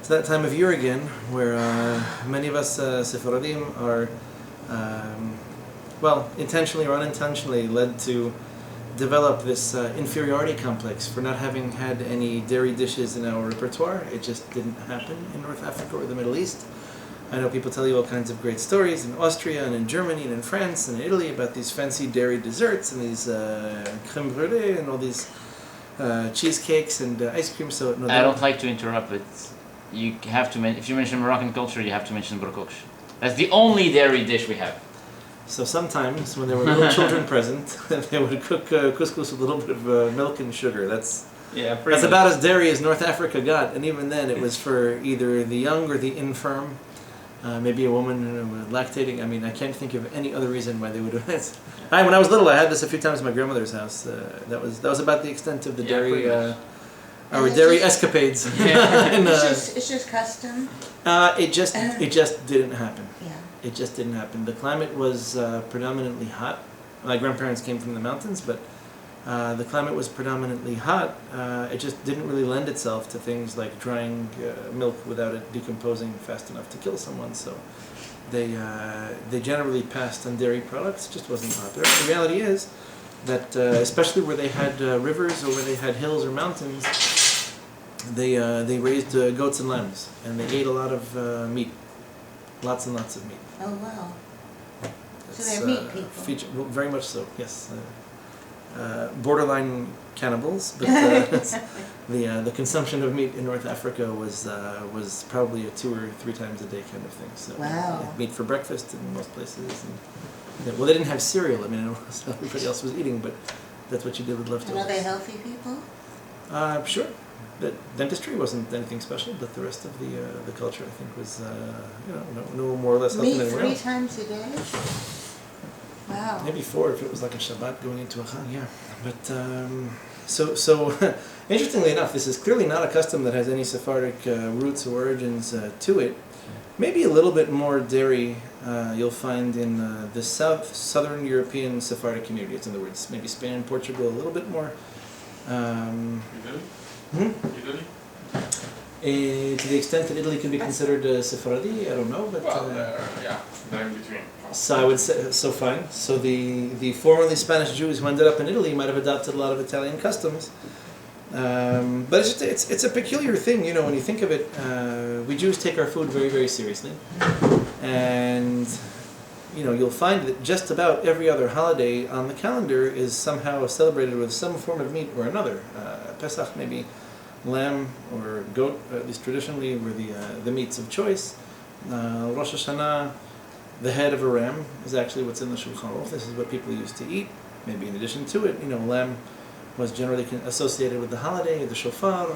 It's that time of year again where many of us Sephardim are, intentionally or unintentionally led to develop this inferiority complex for not having had any dairy dishes in our repertoire. It just didn't happen in North Africa or the Middle East. I know people tell you all kinds of great stories in Austria and in Germany and in France and in Italy about these fancy dairy desserts and these crème brûlée and all these cheesecakes and ice cream. So no, I don't like to interrupt, but you have to if you mention Moroccan culture, you have to mention brokoksh. That's the only dairy dish we have. So sometimes when there were little children present, they would cook couscous with a little bit of milk and sugar. That's about as dairy as North Africa got, and even then it was for either the young or the infirm. Maybe a woman lactating. I mean, I can't think of any other reason why they would do this. When I was little, I had this a few times at my grandmother's house. That was about the extent of the dairy, our dairy escapades. It's just custom. It just didn't happen. Yeah. It just didn't happen. The climate was predominantly hot. My grandparents came from the mountains, but the climate was predominantly hot. It just didn't really lend itself to things like drying milk without it decomposing fast enough to kill someone. So they generally passed on dairy products. It just wasn't popular. The reality is that especially where they had rivers or where they had hills or mountains, they raised goats and lambs, and they ate a lot of meat, lots and lots of meat. Oh wow! So It's, they're meat people. well, very much so. Yes. Borderline cannibals, but the consumption of meat in North Africa was probably a 2 or 3 times a day kind of thing. So wow. Meat for breakfast in most places. And, they didn't have cereal. I mean, everybody else was eating, but that's what you did with leftovers. And are they healthy people? Sure. The dentistry wasn't anything special, but the rest of the culture, I think, was no more or less healthy than anyone else. 3 times a day? Wow. Maybe 4 if it was like a Shabbat going into a Chag, yeah. But so interestingly enough, this is clearly not a custom that has any Sephardic roots or origins to it. Maybe a little bit more dairy you'll find in the southern European Sephardic communities. In other words, maybe Spain and Portugal a little bit more. Italy? To the extent that Italy can be considered Sephardi, I don't know, but they're in between. so I would say fine. So the formerly Spanish Jews who ended up in Italy might have adopted a lot of Italian customs, but it's a peculiar thing, when you think of it. We Jews take our food very, very seriously, and you'll find that just about every other holiday on the calendar is somehow celebrated with some form of meat or another. Pesach, maybe lamb or goat, at least traditionally, were the meats of choice. Rosh Hashanah, the head of a ram is actually what's in the Shulchan Aruch. This is what people used to eat. Maybe in addition to it, lamb was generally associated with the holiday, the shofar.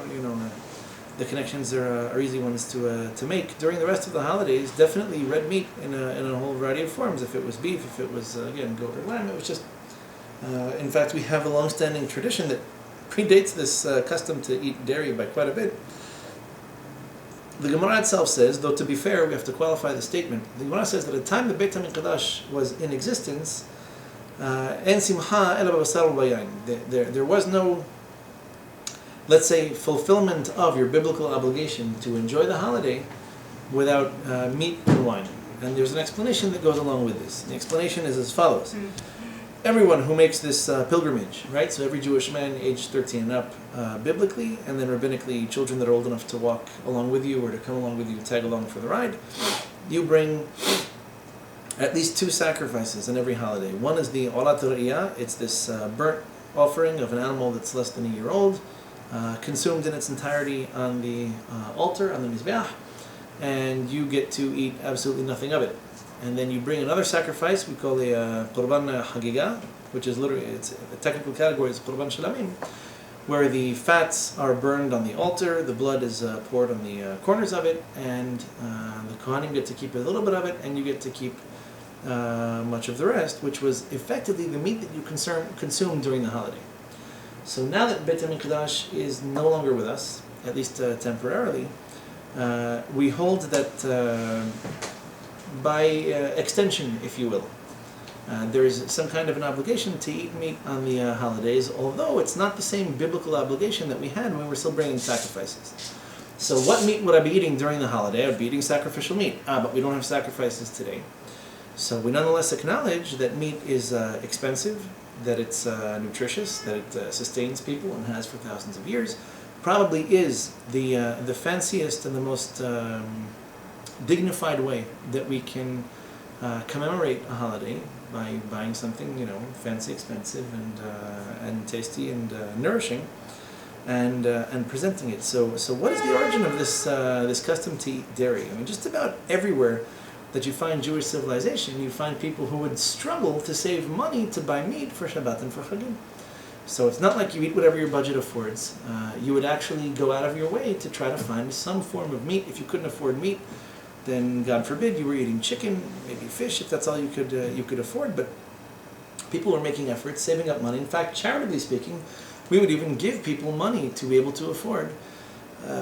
The connections are easy ones to make. During the rest of the holidays, definitely red meat in a whole variety of forms. If it was beef, if it was again goat or lamb, it was just. In fact, we have a long-standing tradition that predates this custom to eat dairy by quite a bit. The Gemara itself says, though to be fair, we have to qualify the statement. The Gemara says that at the time the Beit HaMikdash was in existence, en simcha ela b'basar u'bayain. There was no, let's say, fulfillment of your biblical obligation to enjoy the holiday without meat and wine. And there's an explanation that goes along with this. The explanation is as follows. Everyone who makes this pilgrimage, right? So every Jewish man aged 13 and up, biblically, and then rabbinically, children that are old enough to walk along with you or to come along with you, tag along for the ride, you bring at least 2 sacrifices in every holiday. One is the Olat Re'iyah. It's this burnt offering of an animal that's less than a year old, consumed in its entirety on the altar, on the Mizbeach, and you get to eat absolutely nothing of it. And then you bring another sacrifice we call a Qurban Hagiga, which is literally, it's a technical category, is Qurban Shalamim, where the fats are burned on the altar, the blood is poured on the corners of it, and the Kohanim get to keep a little bit of it, and you get to keep much of the rest, which was effectively the meat that you consume during the holiday. So now that Beit HaMikdash is no longer with us, at least temporarily, we hold that by extension, if you will, there is some kind of an obligation to eat meat on the holidays, although it's not the same biblical obligation that we had when we were still bringing sacrifices. So what meat would I be eating during the holiday? I would be eating sacrificial meat. But we don't have sacrifices today. So we nonetheless acknowledge that meat is expensive, that it's nutritious, that it sustains people and has for thousands of years. Probably is the fanciest and the most dignified way that we can commemorate a holiday by buying something, you know, fancy, expensive, and tasty and nourishing, and presenting it. So what is the origin of this custom to eat dairy? I mean, just about everywhere that you find Jewish civilization, you find people who would struggle to save money to buy meat for Shabbat and for Chagim. So it's not like you eat whatever your budget affords. You would actually go out of your way to try to find some form of meat. If you couldn't afford meat, then God forbid you were eating chicken, maybe fish, if that's all you could afford. But people were making efforts, saving up money. In fact, charitably speaking, we would even give people money to be able to afford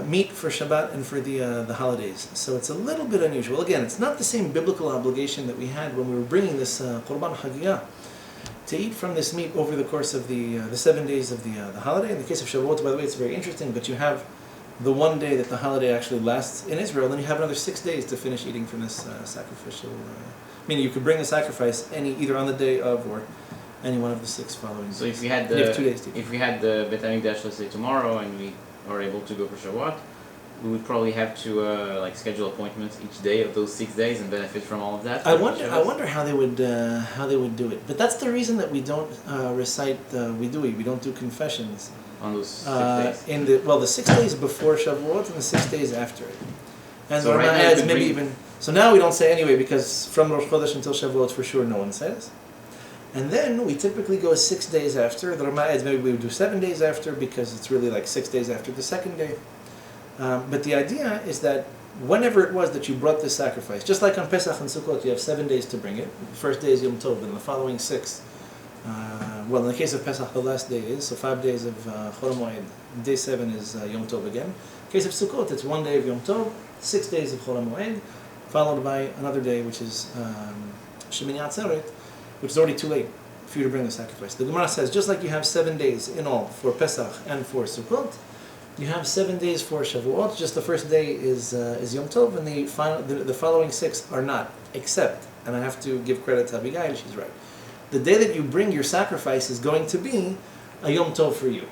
meat for Shabbat and for the holidays. So it's a little bit unusual. Again, it's not the same biblical obligation that we had when we were bringing this Qurban Hagigah, to eat from this meat over the course of the 7 days of the holiday. In the case of Shavuot, by the way, it's very interesting, but you have the one day that the holiday actually lasts in Israel, then you have another 6 days to finish eating from this sacrificial, meaning you could bring the sacrifice either on the day of or any one of the 6 following days. So if we had You have 2 days to eat. if we had the Bet HaMikdash, let's say tomorrow, and we are able to go for Shavuot, we would probably have to like schedule appointments each day of those 6 days and benefit from all of that. I wonder how they would do it. But that's the reason that we don't recite we don't do confessions on those 6 days. in the 6 days before Shavuot and the 6 days after it. And So the right Rama now you adds could maybe bring- even so now we don't say anyway, because from Rosh Chodesh until Shavuot for sure no one says. And then we typically go 6 days after. The Rama adds maybe we would do 7 days after, because it's really like 6 days after the second day. But the idea is that whenever it was that you brought this sacrifice, just like on Pesach and Sukkot, you have 7 days to bring it. The first day is Yom Tov, and the following 6. Well, in the case of Pesach, the last day is, so 5 days of Chol HaMoed. Day 7 is Yom Tov again. In the case of Sukkot, it's 1 day of Yom Tov, 6 days of Chol HaMoed, followed by another day, which is Shemini Atzeret, which is already too late for you to bring the sacrifice. The Gemara says, just like you have 7 days in all for Pesach and for Sukkot, you have 7 days for Shavuot. Just the first day is Yom Tov, and the following 6 are not, except, and I have to give credit to Avidan, she's right, the day that you bring your sacrifice is going to be a Yom Tov for you.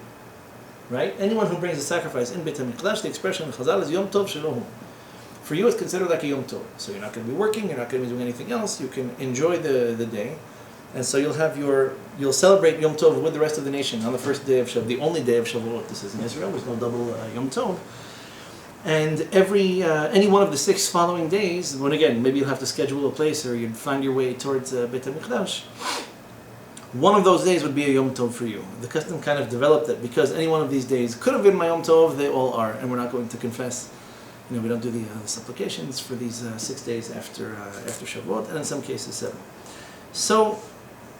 Right? Anyone who brings a sacrifice in Beit HaMikdash, the expression in Chazal is Yom Tov Shelohu. For you, it's considered like a Yom Tov. So you're not going to be working, you're not going to be doing anything else, you can enjoy the day. And so you'll celebrate Yom Tov with the rest of the nation on the first day of Shavuot, the only day of Shavuot. This is in Israel. There's no double Yom Tov. And any one of the 6 following days, when again maybe you'll have to schedule a place or you'd find your way towards Beit HaMikdash, one of those days would be a Yom Tov for you. The custom kind of developed that because any one of these days could have been my Yom Tov. They all are, and we're not going to confess. You know, we don't do the supplications for these 6 days after Shavuot, and in some cases 7. So,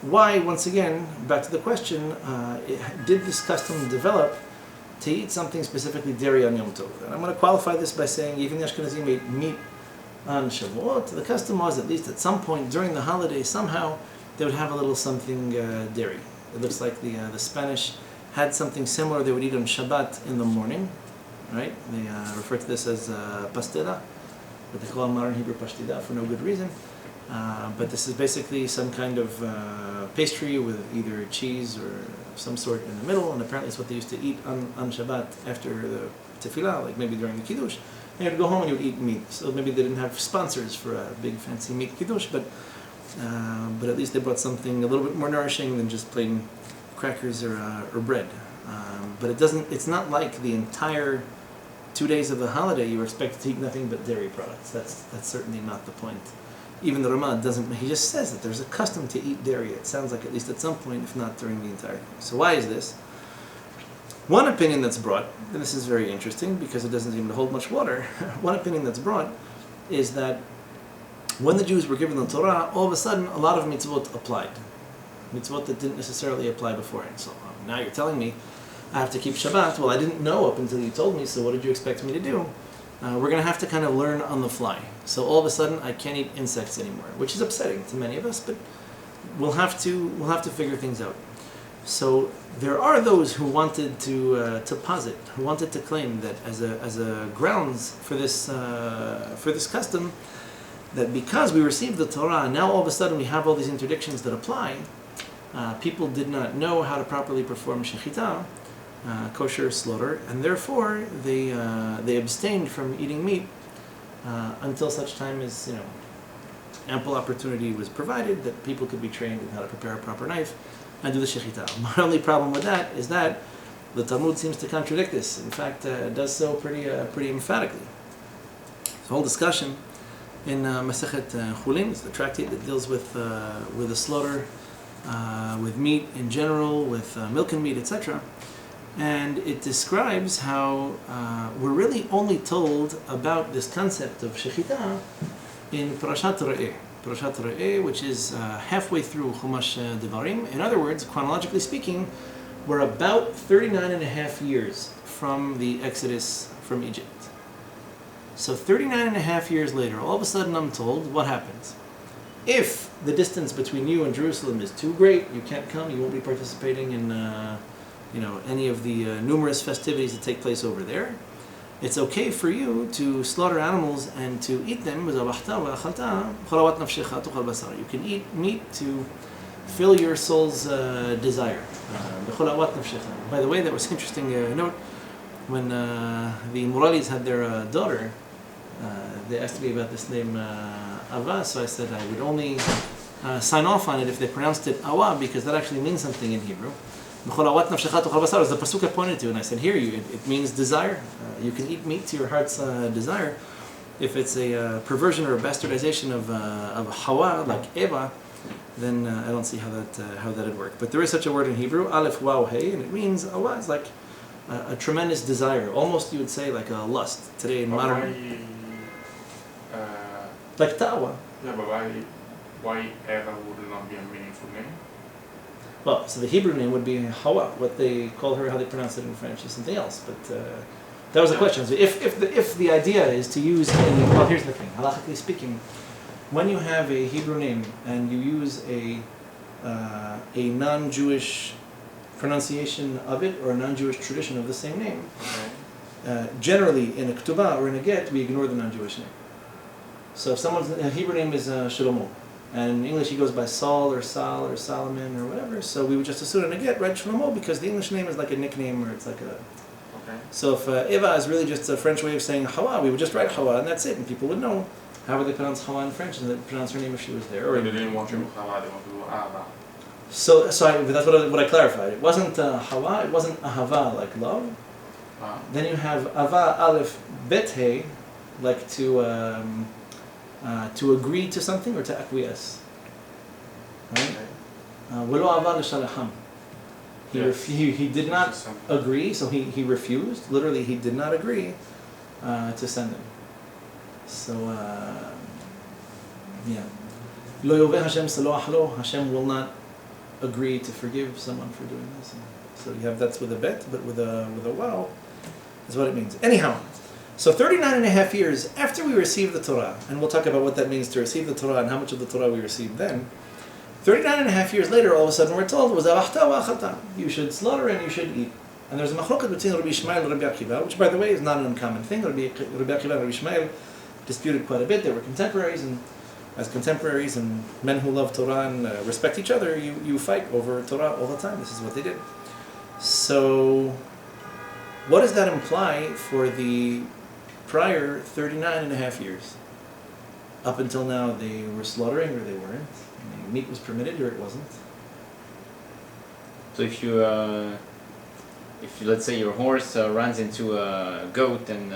why, once again, back to the question, did this custom develop to eat something specifically dairy on Yom Tov? And I'm going to qualify this by saying even the Ashkenazim ate meat on Shavuot. The custom was, at least at some point during the holiday, somehow they would have a little something dairy. It looks like the Spanish had something similar they would eat on Shabbat in the morning, right? They refer to this as pastela, but they call it modern Hebrew pashtida for no good reason. But this is basically some kind of pastry with either cheese or some sort in the middle, and apparently it's what they used to eat on Shabbat after the tefillah, like maybe during the kiddush. And you'd go home and you'd eat meat. So maybe they didn't have sponsors for a big fancy meat kiddush, but at least they brought something a little bit more nourishing than just plain crackers or bread. But it's not like the entire 2 days of the holiday you were expected to eat nothing but dairy products. That's certainly not the point. Even the Ramah doesn't, he just says that there's a custom to eat dairy. It sounds like at least at some point, if not during the entire thing. So why is this? One opinion that's brought, and this is very interesting because it doesn't even hold much water, one opinion that's brought is that when the Jews were given the Torah, all of a sudden a lot of mitzvot applied. Mitzvot that didn't necessarily apply beforehand. So now you're telling me I have to keep Shabbat. Well, I didn't know up until you told me, so what did you expect me to do? We're going to have to kind of learn on the fly. So all of a sudden, I can't eat insects anymore, which is upsetting to many of us, but we'll have to figure things out. So there are those who wanted to posit, who wanted to claim that as a grounds for this custom, that because we received the Torah, now all of a sudden we have all these interdictions that apply. People did not know how to properly perform shechita, kosher slaughter, and therefore they abstained from eating meat until such time as ample opportunity was provided that people could be trained in how to prepare a proper knife and do the shechita. My only problem with that is that the Talmud seems to contradict this. In fact, it does so pretty emphatically. The whole discussion in Masechet Chulin is the tractate that deals with the slaughter, with meat in general, with milk and meat, etc. And it describes how we're really only told about this concept of shechita in Parashat Re'eh. Parashat Re'eh, which is halfway through Chumash Devarim. In other words, chronologically speaking, we're about 39 and a half years from the Exodus from Egypt. So 39 and a half years later, all of a sudden I'm told, what happens? If the distance between you and Jerusalem is too great, you can't come, you won't be participating in any of the numerous festivities that take place over there. It's okay for you to slaughter animals and to eat them. You can eat meat to fill your soul's desire. By the way, that was an interesting note. When the Muralis had their daughter, they asked me about this name Ava, so I said I would only sign off on it if they pronounced it Awa, because that actually means something in Hebrew. Is the pasuk I pointed to, and I said, here it means desire. You can eat meat to your heart's desire. If it's a perversion or a bastardization of Hawa, like Eva, then I don't see how that would work. But there is such a word in Hebrew, Aleph Waw Hey, and it means Awa. It's like a tremendous desire, almost you would say like a lust today in modern. Like Ta'wa. Yeah, but why Eva would not be a meaningful name? Well, so the Hebrew name would be Hawa. What they call her, how they pronounce it in French, is something else. But that was the question. So if the idea is to use well, here's the thing. Halachically speaking, when you have a Hebrew name and you use a non-Jewish pronunciation of it or a non-Jewish tradition of the same name, generally in a ketubah or in a get, we ignore the non-Jewish name. So if someone's Hebrew name is Shlomo, and in English he goes by Saul or Sal or Solomon or whatever, so we would just assume in a get write Shlomo because the English name is like a nickname or it's like a... Okay. So if Eva is really just a French way of saying Hawa, we would just write Hawa and that's it, and people would know how would they pronounce Hawa in French and they'd pronounce her name if she was there. Or they didn't want to do Hawa, they want to do Ava. So that's what I clarified. It wasn't Hawa, it wasn't Ahava, like love. Then you have Ava Aleph Bet He, like to agree to something or to acquiesce. Right? He did not agree, so he refused. Literally, he did not agree to send them. So, Hashem will not agree to forgive someone for doing this. So you have that's with a bet, but with a wow is what it means. Anyhow, so 39 and a half years after we received the Torah, and we'll talk about what that means to receive the Torah and how much of the Torah we received then, 39 and a half years later, all of a sudden we're told, you should slaughter and you should eat. And there's a machloket between Rabbi Ishmael and Rabbi Akiva, which by the way is not an uncommon thing. Rabbi Akiva and Rabbi Ishmael disputed quite a bit. They were contemporaries, and as contemporaries and men who love Torah and respect each other, you fight over Torah all the time. This is what they did. So what does that imply for the prior 39 and a half years? Up until now, they were slaughtering or they weren't. I mean, meat was permitted or it wasn't. So if you let's say your horse runs into a goat and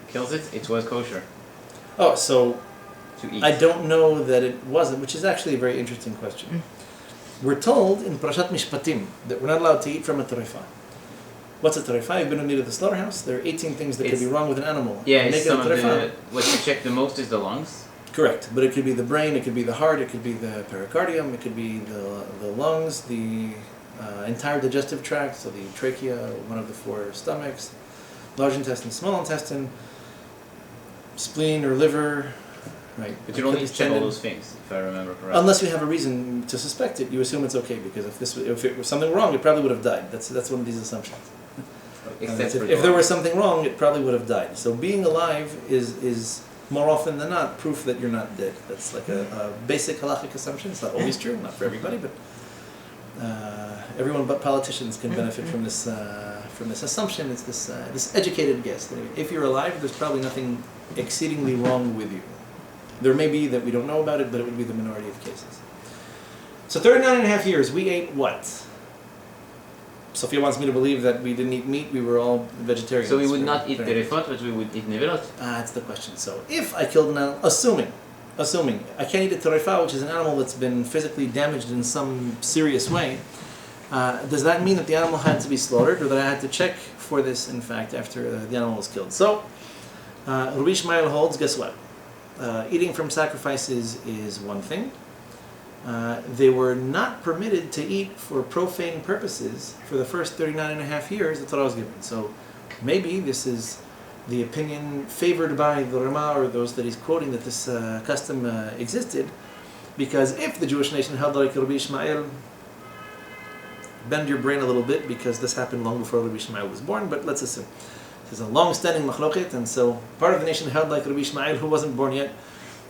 kills it, it was kosher Oh, so to eat. I don't know that it wasn't, which is actually a very interesting question. We're told in Parashat Mishpatim that we're not allowed to eat from a terefa. What's a terefa? You've been to meat at the slaughterhouse. There are 18 things that could be wrong with an animal. Yeah, it's some of what you check the most is the lungs. Correct, but it could be the brain, it could be the heart, it could be the pericardium, it could be the lungs, the entire digestive tract, so the trachea, one of the four stomachs, large intestine, small intestine, spleen or liver, Right. But you don't need to check all Tendon. those things, if I remember correctly. Unless you have a reason to suspect it, you assume it's okay, because if it was something wrong, it probably would have died. That's one of these assumptions. Except for If there was something wrong, it probably would have died. So being alive is more often than not proof that you're not dead. That's like a basic halachic assumption. It's not always true, not for everybody, but everyone but politicians can benefit from this assumption. It's this educated guess that if you're alive, there's probably nothing exceedingly wrong with you. There may be that we don't know about it, but it would be the minority of cases. So 39 and a half years, we ate what? Sophia wants me to believe that we didn't eat meat, we were all vegetarians. So we would for not eat 39. terefot, but we would eat nevirot. That's the question. So if I killed an animal, assuming I can't eat a terefa, which is an animal that's been physically damaged in some serious way, does that mean that the animal had to be slaughtered, or that I had to check for this, in fact, after the animal was killed? So, Rabbi Ishmael holds, guess what? Eating from sacrifices is one thing. They were not permitted to eat for profane purposes for the first 39 and a half years the Torah was given. So maybe this is the opinion favored by the Rama, or those that he's quoting, that this custom existed, because if the Jewish nation held like Rabbi Ishmael, bend your brain a little bit, because this happened long before Rabbi Ishmael was born, but let's assume. There's a long-standing machloket, and so part of the nation held like Rabbi Ishmael, who wasn't born yet,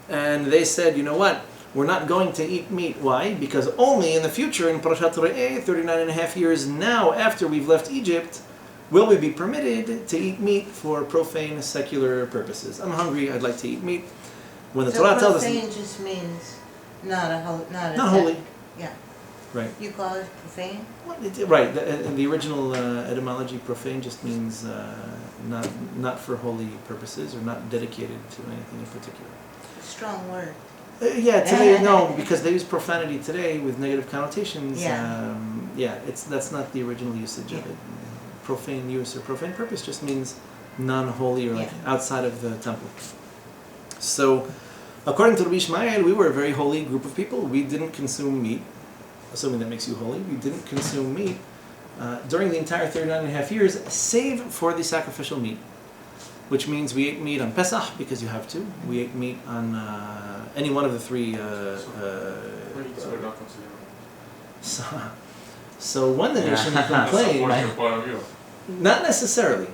and they said, you know what, we're not going to eat meat. Why? Because only in the future, in Parashat Re'eh, 39 and a half years now after we've left Egypt, will we be permitted to eat meat for profane, secular purposes. I'm hungry, I'd like to eat meat. When the Torah tells us... profane just means not holy. Yeah. Right. You call it profane? Right. The original etymology, profane, just means not for holy purposes, or not dedicated to anything in particular. Strong word. Yeah, today, no, because they use profanity today with negative connotations. Yeah. That's not the original usage of it. Profane use or profane purpose just means non-holy, or like outside of the temple. So, according to Rabbi Ishmael, we were a very holy group of people. We didn't consume meat, assuming that makes you holy. We didn't consume meat during the entire 39 and a half years, save for the sacrificial meat, which means we ate meat on Pesach because you have to. We ate meat on any one of the three. So when the nation complained, not necessarily.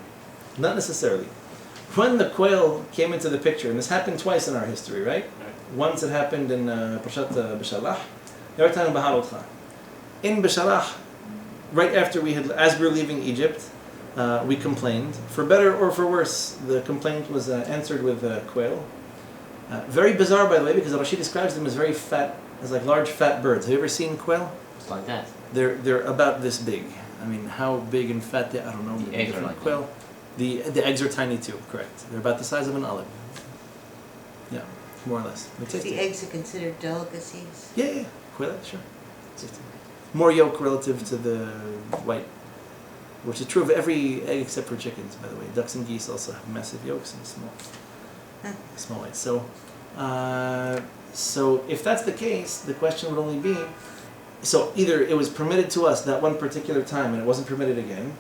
When the quail came into the picture, and this happened twice in our history, right? Once it happened in Parshat B'Shalach, the other time in Bahalotcha. In B'Shalach, right after as we were leaving Egypt, we complained. For better or for worse, the complaint was answered with quail. Very bizarre, by the way, because Rashi describes them as very fat, as like large fat birds. Have you ever seen quail? It's like that. They're about this big. I mean, how big and fat I don't know. The eggs are like quail. The eggs are tiny too. Correct. They're about the size of an olive. Yeah, more or less. The eggs are considered delicacies. Yeah. Quail, sure. More yolk relative to the white, which is true of every egg except for chickens, by the way. Ducks and geese also have massive yolks and small whites. So if that's the case, the question would only be, so either it was permitted to us that one particular time and it wasn't permitted again,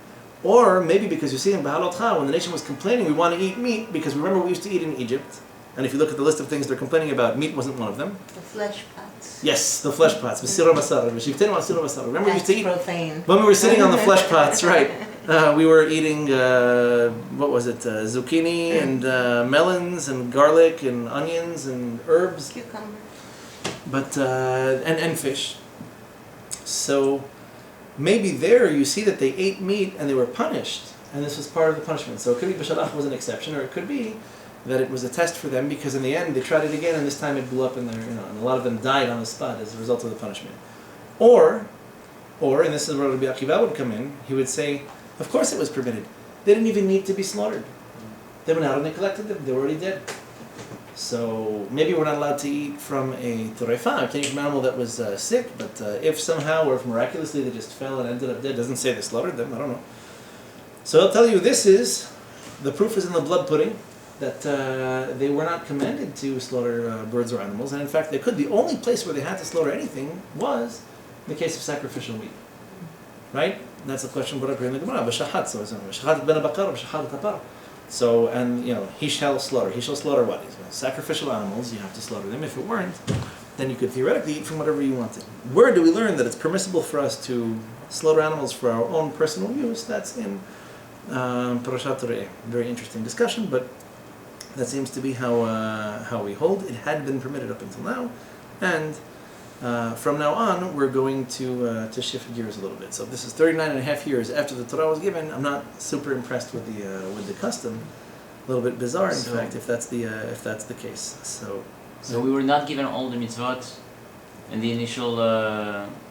or maybe because you see in Bahalotcha, when the nation was complaining, we want to eat meat because remember we used to eat in Egypt, and if you look at the list of things they're complaining about, meat wasn't one of them. The flesh pots. Yes, the flesh pots. Remember we used to eat profane. when we were sitting on the flesh pots, right? We were eating zucchini and melons and garlic and onions and herbs, Cucumber. but and fish. So maybe there you see that they ate meat and they were punished, and this was part of the punishment. So it could be B'Shalach was an exception, or it could be that it was a test for them because in the end they tried it again and this time it blew up in their, and a lot of them died on the spot as a result of the punishment. Or, and this is where Rabbi Akiva would come in, he would say, of course it was permitted. They didn't even need to be slaughtered. They went out and they collected them. They were already dead. So maybe we're not allowed to eat from a torefa. We can't eat from an animal that was sick, but if somehow or if miraculously they just fell and ended up dead, doesn't say they slaughtered them, I don't know. So I'll tell you, the proof is in the blood pudding, that they were not commanded to slaughter birds or animals, and in fact they could. The only place where they had to slaughter anything was in the case of sacrificial meat. Right? And that's the question brought up here in the Gemara. So, and he shall slaughter. He shall slaughter what? Sacrificial animals. You have to slaughter them. If it weren't, then you could theoretically eat from whatever you wanted. Where do we learn that it's permissible for us to slaughter animals for our own personal use? That's in Parashat Torah. Very interesting discussion, but that seems to be how we hold. It had been permitted up until now, and from now on, we're going to shift gears a little bit. So this is 39 and a half years after the Torah was given. I'm not super impressed with the custom. A little bit bizarre, in fact, if that's the case. So we were not given all the mitzvot in the initial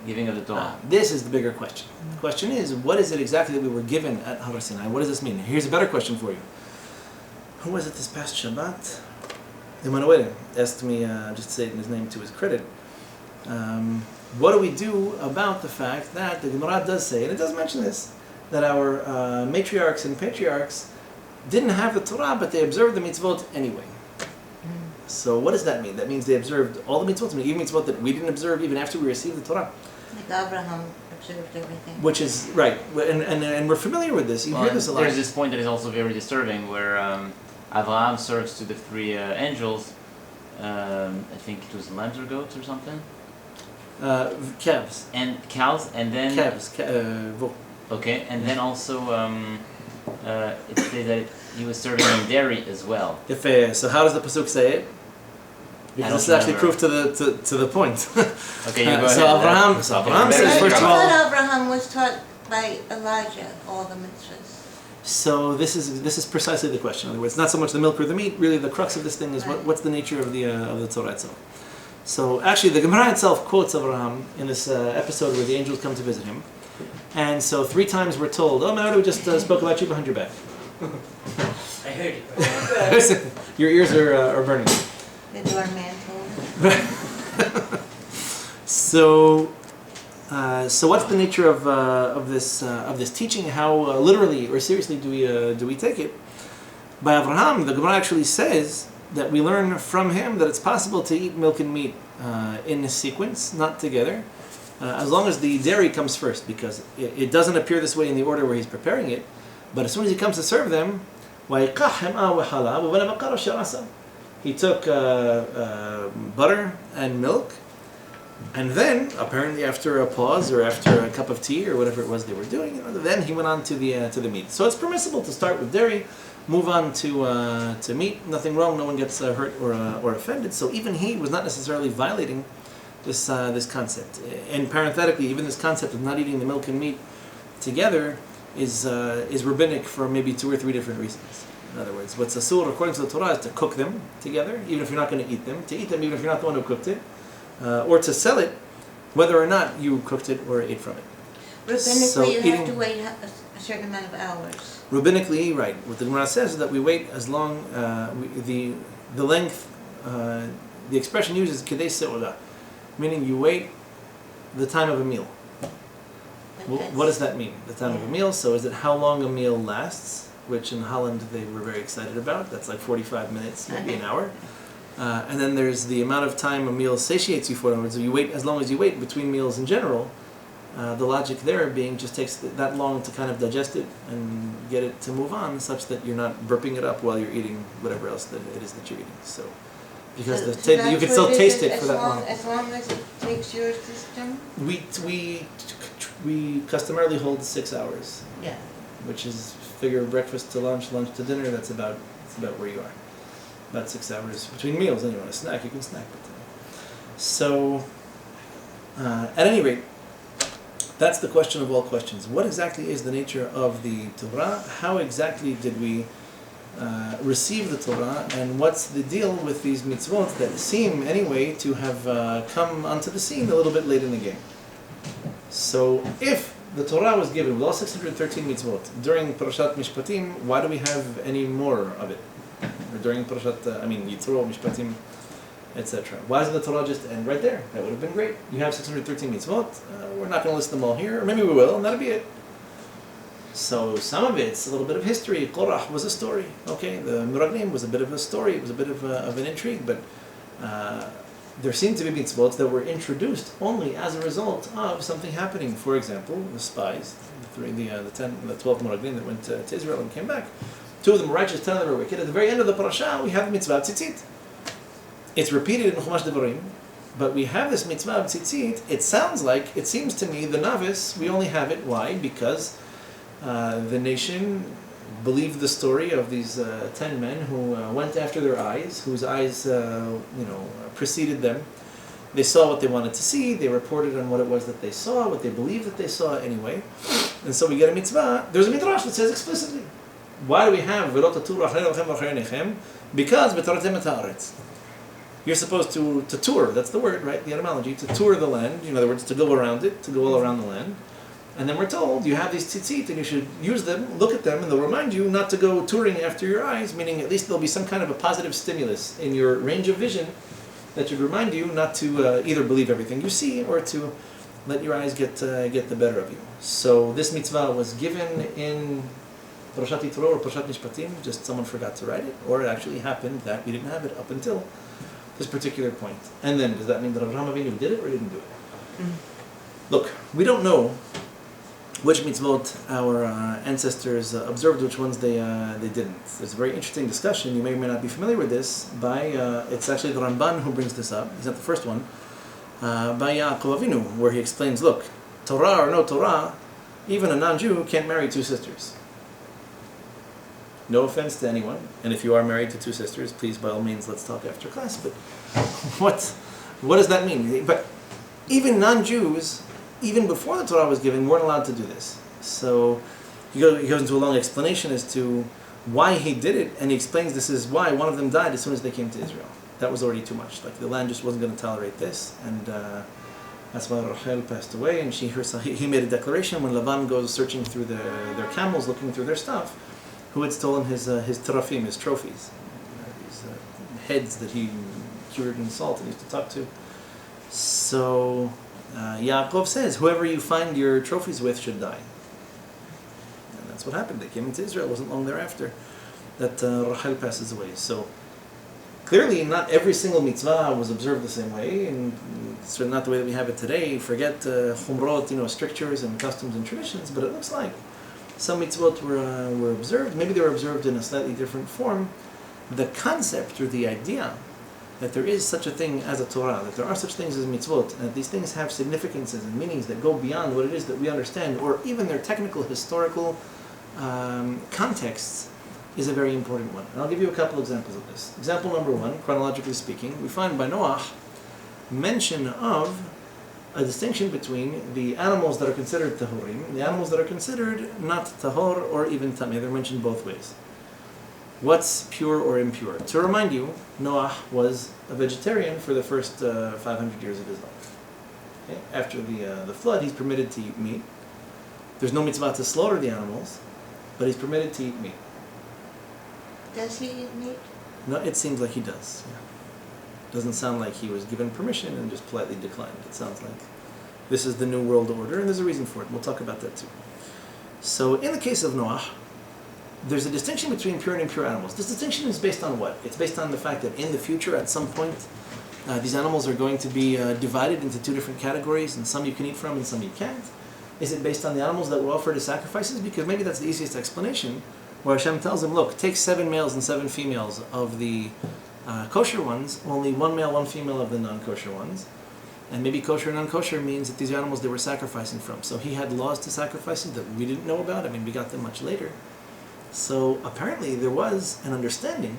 giving of the Torah. This is the bigger question. The question is, what is it exactly that we were given at Har Sinai? What does this mean? Here's a better question for you. Who was it this past Shabbat? Emanuel asked me, just to say his name to his credit, what do we do about the fact that the Gemara does say, and it does mention this, that our matriarchs and patriarchs didn't have the Torah, but they observed the mitzvot anyway. So what does that mean? That means they observed all the mitzvot, even mitzvot that we didn't observe even after we received the Torah. Like Abraham observed everything. Which is, right, and we're familiar with this. You hear this a lot. There's this point that is also very disturbing where Avraham serves to the three angels, I think it was lambs or goats or something? Calves. And cows, and then... Calves. Okay, and then also it says that he was serving in dairy as well. So how does the pasuk say it? Because this is actually proof to the point. Okay, you go ahead. So Abraham says, first of all... I thought Abraham was taught by Elijah all the mitzvahs. So this is precisely the question. In other words, not so much the milk or the meat. Really, the crux of this thing is what's the nature of the Torah itself. So actually, the Gemara itself quotes Abraham in this episode where the angels come to visit him, and so 3 times we're told, "Oh, Mary, we just spoke about you behind your back." I heard it. Your ears are burning. The doorman told him. So what's the nature of this teaching? How literally or seriously do we take it? By Abraham, the Gemara actually says that we learn from him that it's possible to eat milk and meat in a sequence, not together, as long as the dairy comes first, because it doesn't appear this way in the order where he's preparing it. But as soon as he comes to serve them, he took butter and milk, and then, apparently after a pause or after a cup of tea or whatever it was they were doing, then he went on to the meat. So it's permissible to start with dairy, move on to meat. Nothing wrong. No one gets hurt or offended. So even he was not necessarily violating this concept. And parenthetically, even this concept of not eating the milk and meat together is rabbinic for maybe 2 or 3 different reasons. In other words, what's asur according to the Torah is to cook them together, even if you're not going to eat them. To eat them, even if you're not the one who cooked it. Or to sell it, whether or not you cooked it or ate from it. Rabbinically, you have to wait a certain amount of hours. Rabbinically, right. What the Gemara says is that we wait as long, the length, the expression uses kedei se'odah, meaning you wait the time of a meal. What does that mean, the time of a meal? So is it how long a meal lasts, which in Holland they were very excited about. That's like 45 minutes, maybe an hour. And then there's the amount of time a meal satiates you for. In other words, you wait as long as you wait between meals in general. The logic there being just takes that long to kind of digest it and get it to move on, such that you're not burping it up while you're eating whatever else that it is that you're eating. So, because you can still taste it for that long. As long as it takes your system. We customarily hold 6 hours. Yeah. Which is figure breakfast to lunch, lunch to dinner. That's about where you are. About 6 hours between meals. And you want to snack, you can snack. So, at any rate, that's the question of all questions. What exactly is the nature of the Torah? How exactly did we receive the Torah? And what's the deal with these mitzvot that seem, anyway, to have come onto the scene a little bit late in the game? So, if the Torah was given with all 613 mitzvot during Parashat Mishpatim, why do we have any more of it? Or during Parashat, Yitro, Mishpatim, etc. Why doesn't the Torah just end right there? That would have been great. You have 613 mitzvot. We're not going to list them all here, or maybe we will, and that'll be it. So some of it's a little bit of history. Korah was a story. Okay, the Meraglim was a bit of a story. It was a bit of an intrigue, but there seem to be mitzvot that were introduced only as a result of something happening. For example, the spies, the 12 Meraglim that went to Israel and came back. 2 of them are righteous, 10 of them are wicked. At the very end of the parasha, we have the mitzvah of tzitzit. It's repeated in Chumash Devarim, but we have this mitzvah of tzitzit. It seems to me, the novice, we only have it. Why? Because the nation believed the story of these 10 men who went after their eyes, whose eyes, preceded them. They saw what they wanted to see. They reported on what it was that they saw, what they believed that they saw anyway. And so we get a mitzvah. There's a midrash that says explicitly. Why do we have v'lo taturu achrei lochem v'achrei nechem? Because b'toratem et haaretz. You're supposed to tour. That's the word, right? The etymology. To tour the land. In other words, to go around it, to go all around the land. And then we're told you have these tzitzit and you should use them, look at them, and they'll remind you not to go touring after your eyes, meaning at least there'll be some kind of a positive stimulus in your range of vision that should remind you not to either believe everything you see or to let your eyes get the better of you. So this mitzvah was given in Parashat Yitro or Parashat Mishpatim, just someone forgot to write it, or it actually happened that we didn't have it up until this particular point. And then, does that mean that Avraham Avinu did it or didn't do it? Look, we don't know which mitzvot our ancestors observed, which ones they didn't. There's a very interesting discussion, you may or may not be familiar with this, by, it's actually the Ramban who brings this up, he's not the first one, by Yaakov Avinu, where he explains, look, Torah or no Torah, even a non-Jew can't marry 2 sisters. No offense to anyone, and if you are married to 2 sisters, please by all means let's talk after class, but what does that mean? But even non-Jews, even before the Torah was given, weren't allowed to do this. So he goes into a long explanation as to why he did it, and he explains this is why one of them died as soon as they came to Israel. That was already too much. Like the land just wasn't going to tolerate this, and that's why Rachel passed away. And he made a declaration when Lavan goes searching through their camels, looking through their stuff, who had stolen his terafim, his trophies, these heads that he cured in salt and used to talk to. So Yaakov says, whoever you find your trophies with should die. And that's what happened. They came into Israel. It wasn't long thereafter that Rachel passes away. So clearly not every single mitzvah was observed the same way, and it's certainly not the way that we have it today. Forget chumrot, strictures and customs and traditions, but it looks like some mitzvot were observed. Maybe they were observed in a slightly different form. The concept or the idea that there is such a thing as a Torah, that there are such things as mitzvot, and that these things have significances and meanings that go beyond what it is that we understand, or even their technical, historical contexts, is a very important one. And I'll give you a couple examples of this. Example number 1, chronologically speaking, we find by Noach mention of a distinction between the animals that are considered tahurim and the animals that are considered not tahor or even tameh. They're mentioned both ways. What's pure or impure? To remind you, Noah was a vegetarian for the first 500 years of his life. Okay? After the flood, he's permitted to eat meat. There's no mitzvah to slaughter the animals, but he's permitted to eat meat. Does he eat meat? No, it seems like he does. Yeah. Doesn't sound like he was given permission and just politely declined. It sounds like this is the new world order, and there's a reason for it. We'll talk about that too. So in the case of Noah, there's a distinction between pure and impure animals. This distinction is based on what? It's based on the fact that in the future, at some point, these animals are going to be divided into 2 different categories, and some you can eat from and some you can't. Is it based on the animals that were offered as sacrifices? Because maybe that's the easiest explanation, where Hashem tells them, look, take 7 males and 7 females of the kosher ones, only 1 male, 1 female of the non-kosher ones. And maybe kosher and non-kosher means that these are animals they were sacrificing from. So he had laws to sacrifices that we didn't know about. I mean, we got them much later. So apparently there was an understanding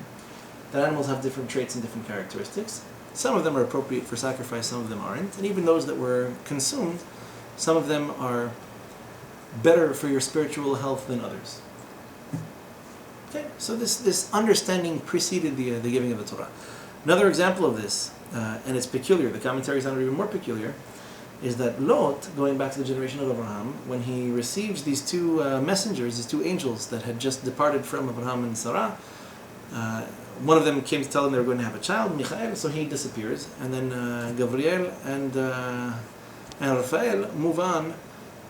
that animals have different traits and different characteristics. Some of them are appropriate for sacrifice, some of them aren't. And even those that were consumed, some of them are better for your spiritual health than others. Okay, so this understanding preceded the giving of the Torah. Another example of this, and it's peculiar, the commentaries on it are even more peculiar, is that Lot, going back to the generation of Abraham, when he receives these 2 messengers, these 2 angels that had just departed from Abraham and Sarah, one of them came to tell him they were going to have a child, Michael, so he disappears, and then Gabriel and Raphael move on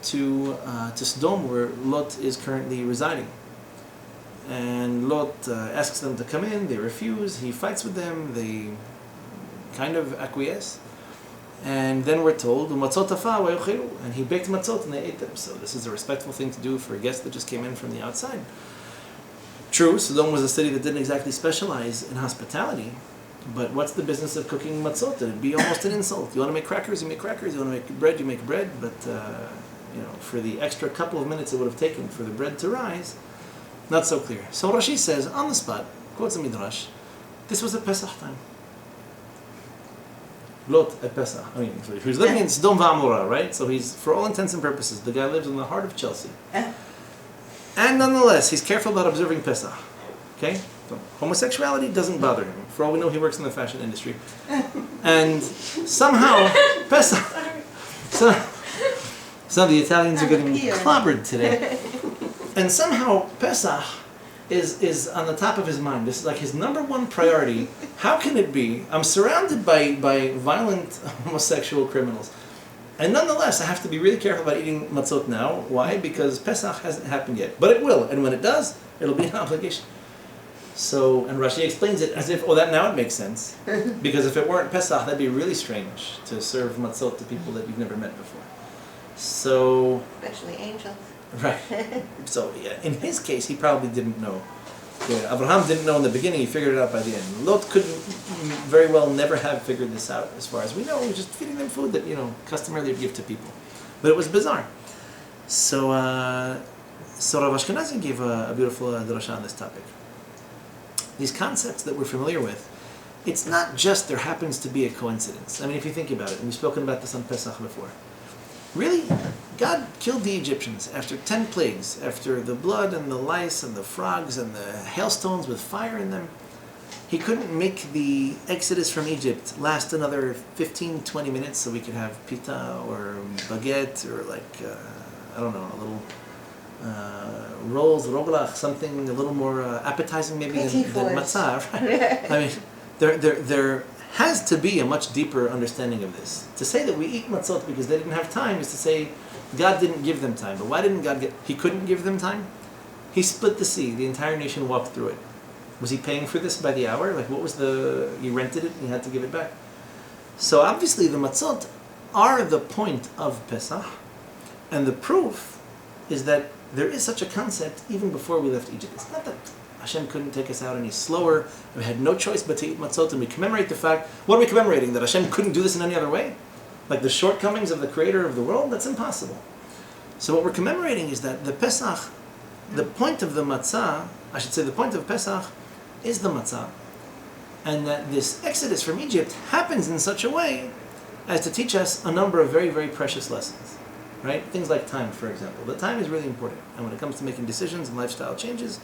to Sodom, where Lot is currently residing. And Lot asks them to come in, they refuse, he fights with them, they kind of acquiesce. And then we're told, and he baked matzot and they ate them. So this is a respectful thing to do for a guest that just came in from the outside. True, Sodom was a city that didn't exactly specialize in hospitality, but what's the business of cooking matzot? It'd be almost an insult. You want to make crackers, you make crackers. You want to make bread, you make bread. But for the extra couple of minutes it would have taken for the bread to rise, not so clear. So Rashi says on the spot, quotes the Midrash, this was at Pesach time. Lot at Pesach. I mean, he was living in Sodom V'Amorah, right? So he's, for all intents and purposes, the guy lives in the heart of Chelsea. And nonetheless, he's careful about observing Pesach. Okay? So homosexuality doesn't bother him. For all we know, he works in the fashion industry. And somehow, Pesach... So the Italians are getting clobbered today. And somehow, Pesach is on the top of his mind. This is like his number one priority. How can it be? I'm surrounded by violent homosexual criminals. And nonetheless, I have to be really careful about eating matzot now. Why? Because Pesach hasn't happened yet. But it will. And when it does, it'll be an obligation. So, and Rashi explains it as if, that now it makes sense. Because if it weren't Pesach, that'd be really strange to serve matzot to people that you've never met before. So... Especially angels. Right. So, yeah, in his case, he probably didn't know. Yeah, Abraham didn't know in the beginning, he figured it out by the end. Lot couldn't very well never have figured this out, as far as we know. He was just feeding them food that, customarily would give to people. But it was bizarre. So Rav Ashkenazi gave a beautiful drasha on this topic. These concepts that we're familiar with, it's not just there happens to be a coincidence. I mean, if you think about it, and we've spoken about this on Pesach before. Really, God killed the Egyptians after 10 plagues, after the blood and the lice and the frogs and the hailstones with fire in them. He couldn't make the exodus from Egypt last another 15, 20 minutes so we could have pita or baguette or a little rolls, roglach, something a little more appetizing maybe than matzah. Right? I mean, there has to be a much deeper understanding of this. To say that we eat matzot because they didn't have time is to say God didn't give them time. But why didn't God He couldn't give them time? He split the sea. The entire nation walked through it. Was he paying for this by the hour? He rented it and he had to give it back. So obviously the matzot are the point of Pesach. And the proof is that there is such a concept even before we left Egypt. It's not that Hashem couldn't take us out any slower. We had no choice but to eat matzot, and we commemorate the fact. What are we commemorating? That Hashem couldn't do this in any other way? Like the shortcomings of the creator of the world? That's impossible. So what we're commemorating is that the Pesach, the point of the matzah, the point of Pesach is the matzah. And that this exodus from Egypt happens in such a way as to teach us a number of very, very precious lessons. Right? Things like time, for example. The time is really important. And when it comes to making decisions and lifestyle changes,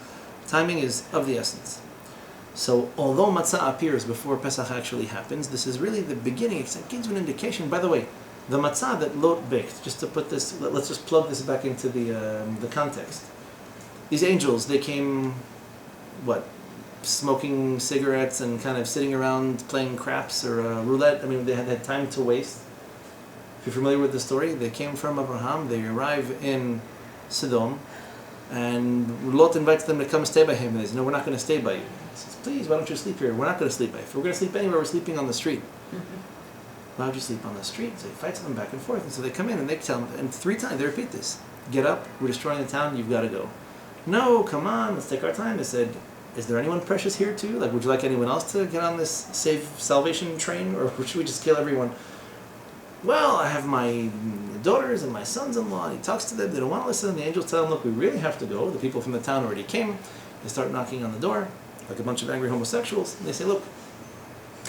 timing is of the essence. So, although matzah appears before Pesach actually happens, this is really the beginning. It gives you an indication. By the way, the matzah that Lot baked, just to put this, let's just plug this back into the context. These angels, they came, smoking cigarettes and kind of sitting around playing craps or roulette. I mean, they had time to waste. If you're familiar with the story, they came from Abraham, they arrive in Sodom, and Lot invites them to come stay by him, and they say, no, we're not going to stay by you. He says, please, why don't you sleep here? We're not going to sleep by you. If we're going to sleep anywhere, we're sleeping on the street. Why would you sleep on the street? So he fights them back and forth, and so they come in and they tell him, and 3 times they repeat this. Get up, we're destroying the town, you've got to go. No, come on, let's take our time. They said, is there anyone precious here too? Would you like anyone else to get on this salvation train, or should we just kill everyone? Well, I have my daughters and my sons-in-law, and he talks to them, they don't want to listen, and the angels tell him, look, we really have to go. The people from the town already came. They start knocking on the door, like a bunch of angry homosexuals, and they say, look,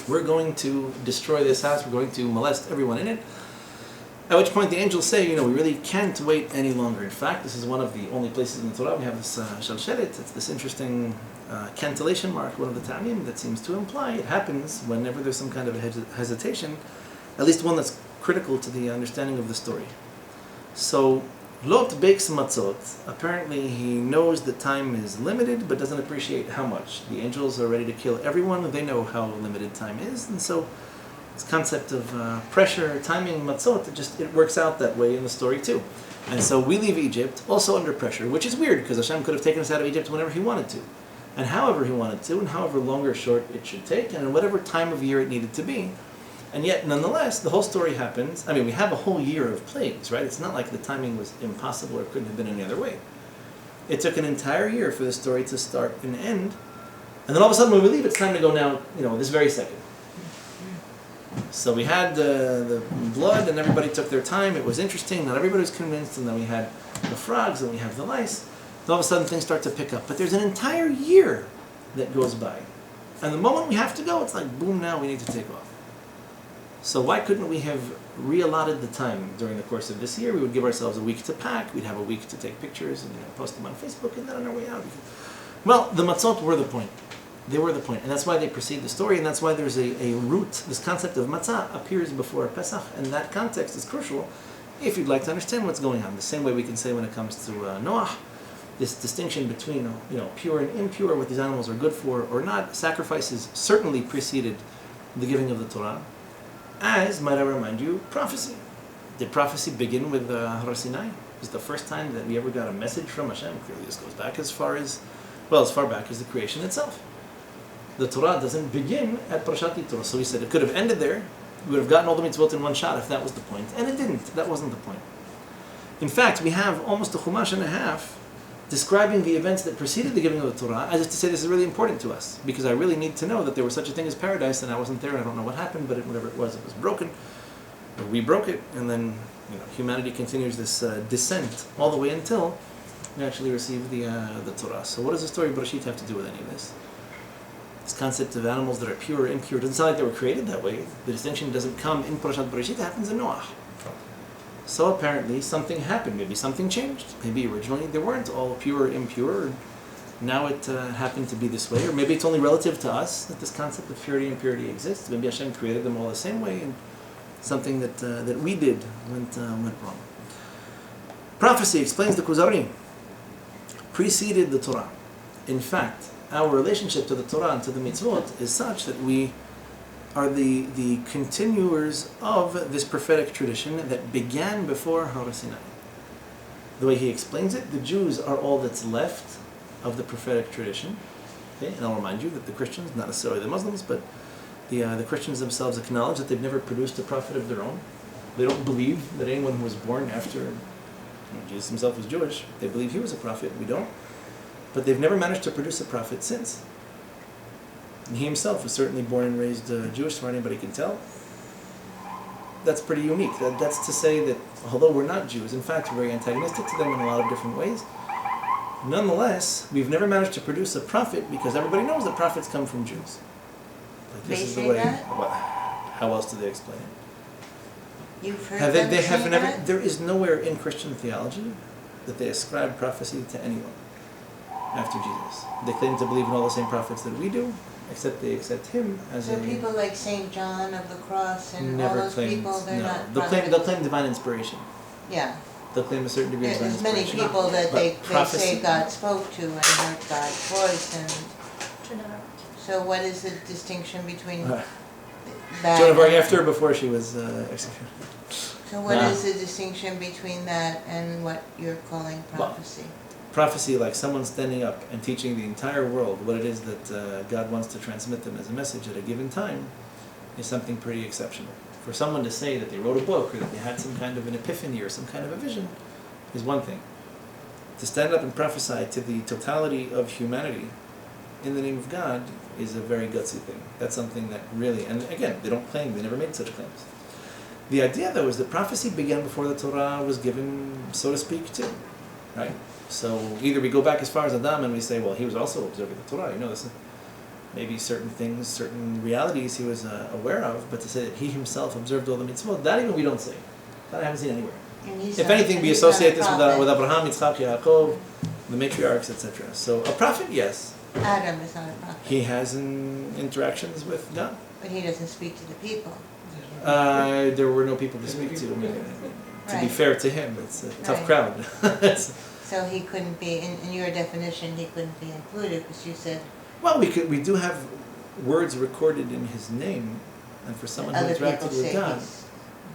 we're going to destroy this house, we're going to molest everyone in it. At which point the angels say, we really can't wait any longer. In fact, this is one of the only places in the Torah we have this shalshelet, it's this interesting cantillation mark, one of the ta'amim that seems to imply it happens whenever there's some kind of a hesitation, at least one that's critical to the understanding of the story. So, Lot bakes matzot. Apparently he knows that time is limited, but doesn't appreciate how much. The angels are ready to kill everyone, they know how limited time is, and so this concept of pressure, timing, matzot, it works out that way in the story too. And so we leave Egypt also under pressure, which is weird, because Hashem could have taken us out of Egypt whenever he wanted to, and however he wanted to, and however long or short it should take, and in whatever time of year it needed to be. And yet, nonetheless, the whole story happens. I mean, we have a whole year of plagues, right? It's not like the timing was impossible or couldn't have been any other way. It took an entire year for the story to start and end. And then all of a sudden when we leave, it's time to go now, this very second. So we had the blood and everybody took their time. It was interesting. Not everybody was convinced. And then we had the frogs and we have the lice. And all of a sudden things start to pick up. But there's an entire year that goes by. And the moment we have to go, it's like, boom, now we need to take off. So why couldn't we have reallotted the time during the course of this year? We would give ourselves a week to pack. We'd have a week to take pictures and post them on Facebook. And then on our way out. Well, the matzot were the point. They were the point. And that's why they precede the story. And that's why there's a root. This concept of matzah appears before Pesach. And that context is crucial if you'd like to understand what's going on. The same way we can say when it comes to Noah, this distinction between pure and impure, what these animals are good for or not. Sacrifices certainly preceded the giving of the Torah. As, might I remind you, prophecy. Did prophecy begin with Har Sinai? It was the first time that we ever got a message from Hashem. Clearly this goes back as far back as the creation itself. The Torah doesn't begin at Parashat Torah. So we said it could have ended there. We would have gotten all the mitzvot in one shot if that was the point. And it didn't. That wasn't the point. In fact, we have almost a chumash and a half describing the events that preceded the giving of the Torah, as if to say this is really important to us, because I really need to know that there was such a thing as paradise, and I wasn't there, and I don't know what happened, but whatever it was broken, or we broke it, and then humanity continues this descent all the way until we actually receive the Torah. So what does the story of Bereshit have to do with any of this? This concept of animals that are pure or impure doesn't sound like they were created that way. The distinction doesn't come in Parashat Bereshit, it happens in Noah. So apparently something happened, maybe something changed. Maybe originally they weren't all pure or impure, now it happened to be this way. Or maybe it's only relative to us that this concept of purity and impurity exists. Maybe Hashem created them all the same way, and something that we did went wrong. Prophecy, explains the Kuzarim, preceded the Torah. In fact, our relationship to the Torah and to the mitzvot is such that we are the continuers of this prophetic tradition that began before Har Sinai. The way he explains it, the Jews are all that's left of the prophetic tradition. Okay? And I'll remind you that the Christians, not necessarily the Muslims, but the Christians themselves acknowledge that they've never produced a prophet of their own. They don't believe that anyone who was born after Jesus himself was Jewish. They believe he was a prophet. We don't. But they've never managed to produce a prophet since. And he himself was certainly born and raised Jewish, as far as anybody can tell. That's pretty unique. That's to say that although we're not Jews, in fact we're very antagonistic to them in a lot of different ways, nonetheless, we've never managed to produce a prophet because everybody knows that prophets come from Jews. Like, this is the way. That? How else do they explain it? You've heard them say that? There is nowhere in Christian theology that they ascribe prophecy to anyone after Jesus. They claim to believe in all the same prophets that we do, except they accept him as so people like St. John of the Cross and all those people, they're not They'll claim divine inspiration. Yeah. They'll claim a certain degree of divine There's inspiration. many people that they prophecy, say God spoke to and heard God's voice. And so what is the distinction between that? Joan of Arc after or before she was executed? So what is the distinction between that and what you're calling prophecy? Prophecy, like someone standing up and teaching the entire world what it is that God wants to transmit them as a message at a given time, is something pretty exceptional. For someone to say that they wrote a book or that they had some kind of an epiphany or some kind of a vision is one thing. To stand up and prophesy to the totality of humanity in the name of God is a very gutsy thing. That's something that really, and again, they don't claim, they never made such claims. The idea, though, is that prophecy began before the Torah was given, so to speak, too, right? So either we go back as far as Adam and we say, well, he was also observing the Torah. This is maybe certain things, certain realities he was aware of, but to say that he himself observed all the mitzvot, that even we don't say. That I haven't seen anywhere. If anything, we associate this with Abraham, Yitzchak, Yaakov, the matriarchs, etc. So a prophet, yes. Adam is not a prophet. He has interactions with God. But he doesn't speak to the people. There were no people to speak to. To be fair to him, it's a tough crowd. So he couldn't be, in your definition, he couldn't be included, because you said... Well, we do have words recorded in his name, and for someone who interacted with God...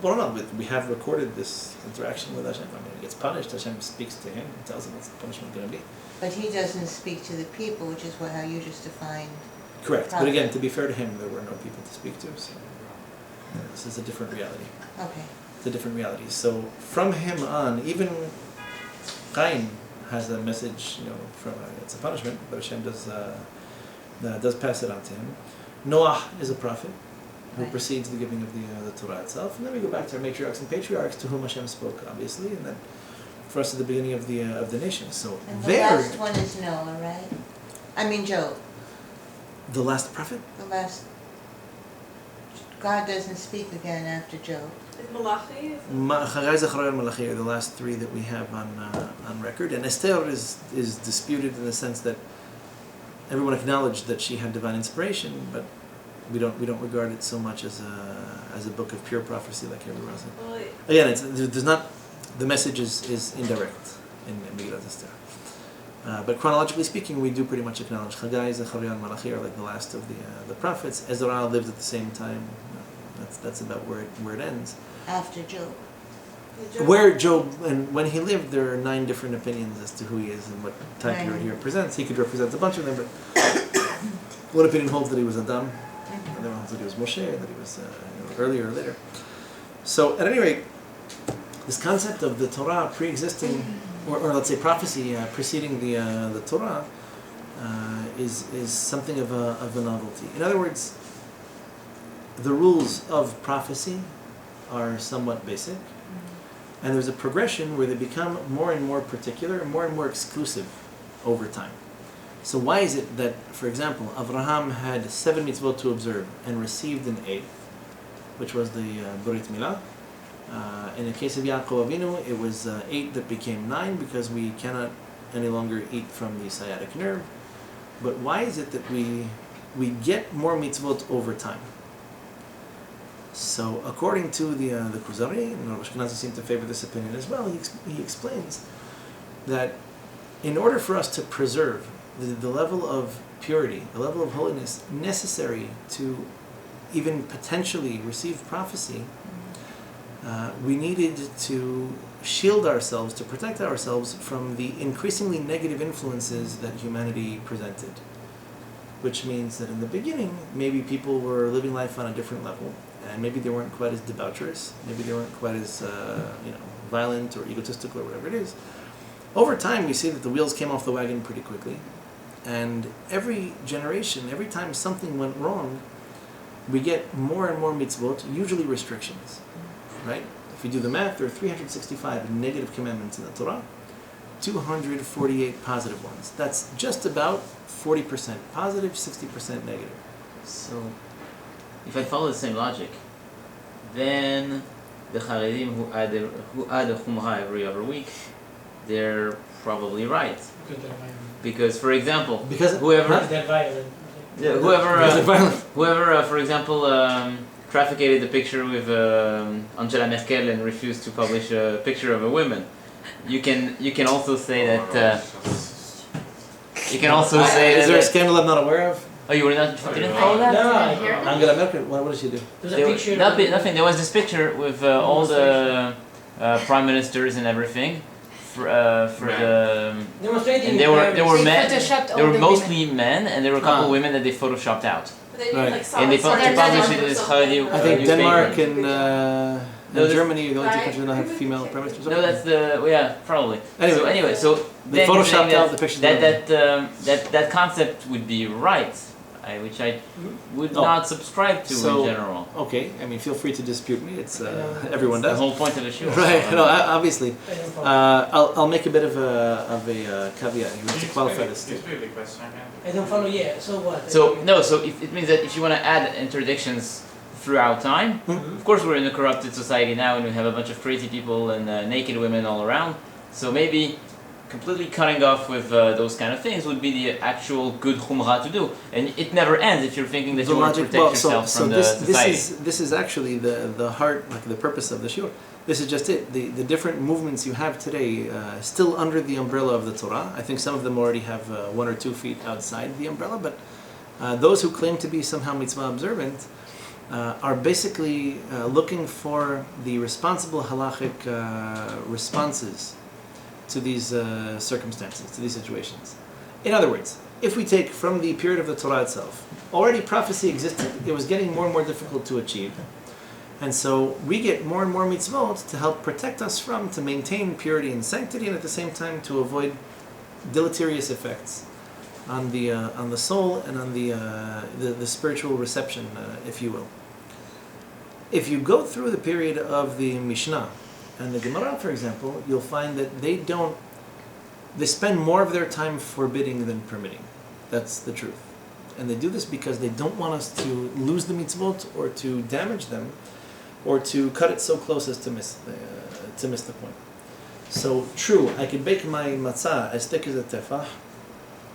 Well, no, we have recorded this interaction with Hashem. He gets punished, Hashem speaks to him and tells him what's the punishment going to be. But he doesn't speak to the people, which is how you just defined... Correct, but again, to be fair to him, there were no people to speak to, so this is a different reality. Okay. It's a different reality. So from him on, even Cain has a message, from it's a punishment, but Hashem does pass it on to him. Noah is a prophet who Right. precedes the giving of the Torah itself, and then we go back to our matriarchs and patriarchs to whom Hashem spoke, obviously, and then for us at the beginning of the nation. So And the there, last one is Noah, right? I mean Job. the last prophet. The last. God doesn't speak again after Job. Malachi? Chagai, Zechariah, and Malachi are the last three that we have on record, and Esther is disputed in the sense that everyone acknowledged that she had divine inspiration, but we don't regard it so much as a book of pure prophecy like everyone else. Well, Again, there's not the message is indirect in Megillat Esther, but chronologically speaking, we do pretty much acknowledge Chagai, Zechariah, and Malachi are like the last of the prophets. Ezra lived at the same time. That's about where it ends. After Job. Where Job, and when he lived, there are 9 different opinions as to who he is and what time period he represents. He could represent a bunch of them, but one opinion holds that he was Adam, another one holds that he was Moshe, that he was earlier or later. So, at any rate, this concept of the Torah pre-existing, or let's say prophecy preceding the Torah, is something of a novelty. In other words, the rules of prophecy are somewhat basic, and there's a progression where they become more and more particular and more exclusive over time. So why is it that, for example, Avraham had 7 mitzvot to observe and received an 8th, which was the Brit Milah? In the case of Yaakov Avinu, it was 8 that became 9 because we cannot any longer eat from the sciatic nerve. But why is it that we get more mitzvot over time? So, according to the Kuzari, and Rosh Ashkenazi seem to favor this opinion as well, he explains that in order for us to preserve the level of purity, the level of holiness necessary to even potentially receive prophecy, we needed to shield ourselves, to protect ourselves from the increasingly negative influences that humanity presented. Which means that in the beginning, maybe people were living life on a different level, and maybe they weren't quite as debaucherous, maybe they weren't quite as violent or egotistical or whatever it is. Over time, we see that the wheels came off the wagon pretty quickly, and every generation, every time something went wrong, we get more and more mitzvot, usually restrictions, right? If you do the math, there are 365 negative commandments in the Torah, 248 positive ones. That's just about 40% positive, 60% negative. So, if I follow the same logic, then the Haredim who add a Chumrah every other week, they're probably right. Because, for example, whoever, for example, trafficated the picture with Angela Merkel and refused to publish a picture of a woman, you can also say that. Is there a scandal I'm not aware of? Oh, you didn't Oh, know? that's Angela Merkel, what did she do? There's a picture. Nothing. There was this picture with all the prime ministers and everything for the. Demonstrating. And they were men. Photoshopped They were all the mostly men, and there were a couple Ah. women that they photoshopped out. Right. And they published it in this Haredi I think Denmark newspaper. and Germany are the only 2 countries that don't have female prime ministers. No, that's probably. Anyway, So they then you're photoshopped saying out the pictures. that concept would be right, which I would Oh. not subscribe to So- in general. Okay, I mean, feel free to dispute me. It's everyone The does. whole point of the show. Right. No, obviously. I'll make a bit of a caveat here to qualify this. It's really question again. I don't follow. Yeah. So what? So if it means that if you want to add interdictions throughout time, of course we're in a corrupted society now, and we have a bunch of crazy people and naked women all around. So maybe completely cutting off with those kind of things would be the actual good chumrah to do, and it never ends if you're thinking that you want to protect yourself from the society. This is actually the heart, like the purpose of the shiur. This is just it. The different movements you have today, still under the umbrella of the Torah. I think some of them already have 1 or 2 feet outside the umbrella, but those who claim to be somehow mitzvah observant are basically looking for the responsible halachic responses to these circumstances, to these situations. In other words, if we take from the period of the Torah itself, already prophecy existed. It was getting more and more difficult to achieve. And so we get more and more mitzvot to help protect us from, to maintain purity and sanctity, and at the same time to avoid deleterious effects on the soul and on the spiritual reception, if you will. If you go through the period of the Mishnah and the Gemara, for example, you'll find that they spend more of their time forbidding than permitting. That's the truth. And they do this because they don't want us to lose the mitzvot or to damage them or to cut it so close as to miss the point. So, true, I could bake my matzah as thick as a tefah.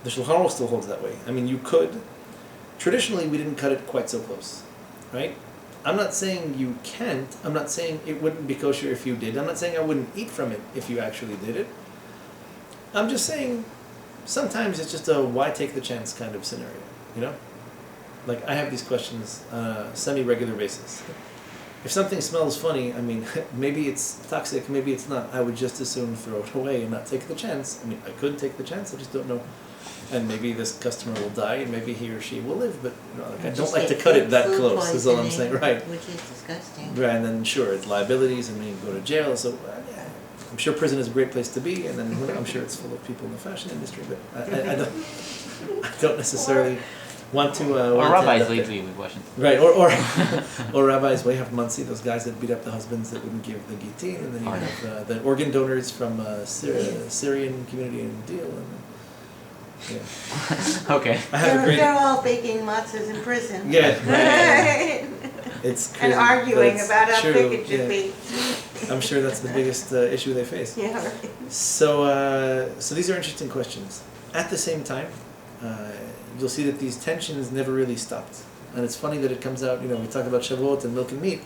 The Shulchan Aruch still holds that way. I mean, you could. Traditionally, we didn't cut it quite so close, right? I'm not saying you can't. I'm not saying it wouldn't be kosher if you did. I'm not saying I wouldn't eat from it if you actually did it. I'm just saying sometimes it's just a why take the chance kind of scenario, you know? Like, I have these questions on a semi-regular basis. If something smells funny, I mean, maybe it's toxic, maybe it's not. I would just as soon throw it away and not take the chance. I mean, I could take the chance, I just don't know. And maybe this customer will die, and maybe he or she will live, but you know, like, I don't like to cut it that close, is all I'm saying, right? Which is disgusting. Right, and then sure, it's liabilities, and then you go to jail, so yeah, I'm sure prison is a great place to be, and then I'm sure it's full of people in the fashion industry, but I don't necessarily want to... or rabbis lately with Washington. Right, or rabbis, we have Muncie, those guys that beat up the husbands that wouldn't give the gitin, and then you have the organ donors from Syrian community in Deal, and yeah. Okay. They're all baking matzahs in prison. Yeah, right. Right. It's And crazy, arguing but about how true, thick it should yeah. be. I'm sure that's the biggest issue they face. Yeah, right. So these are interesting questions. At the same time, you'll see that these tensions never really stopped. And it's funny that it comes out, you know, we talk about Shavuot and milk and meat.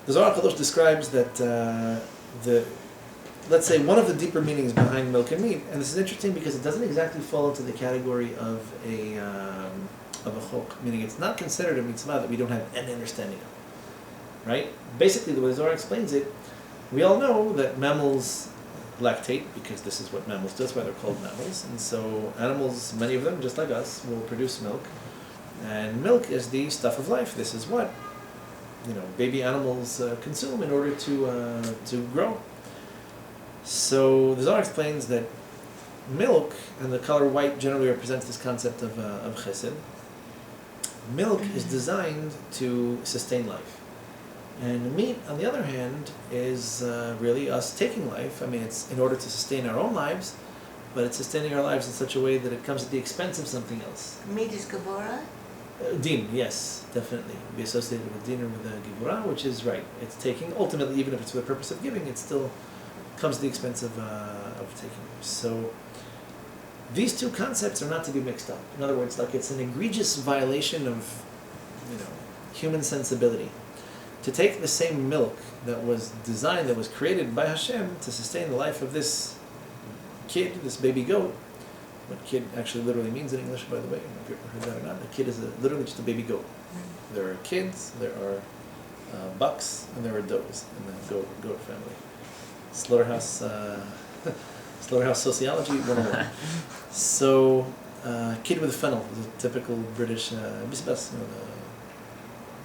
The Zohar Kadosh describes that let's say one of the deeper meanings behind milk and meat, and this is interesting because it doesn't exactly fall into the category of a chok, meaning it's not considered a mitzvah that we don't have any understanding of, right? Basically, the way the Zohar explains it, we all know that mammals lactate because this is what mammals do. That's why they're called mammals, and so animals, many of them, just like us, will produce milk, and milk is the stuff of life. This is what baby animals consume in order to grow. So the Zohar explains that milk, and the color white generally represents this concept of chesed. Milk is designed to sustain life. And meat, on the other hand, is really us taking life. I mean, it's in order to sustain our own lives, but it's sustaining our lives in such a way that it comes at the expense of something else. Meat is gevura? Din, yes, definitely. Be associated with din or with the gevura, which is right. It's taking, ultimately, even if it's for the purpose of giving, it still comes at the expense of taking. So these two concepts are not to be mixed up. In other words, like it's an egregious violation of human sensibility to take the same milk that was designed, that was created by Hashem to sustain the life of this kid, this baby goat. What kid actually literally means in English, by the way, I don't know if you ever heard that or not. A kid is literally just a baby goat. There are kids, there are bucks, and there are does in the goat family. Slaughterhouse sociology 101. So, kid with fennel is a typical British bisbas,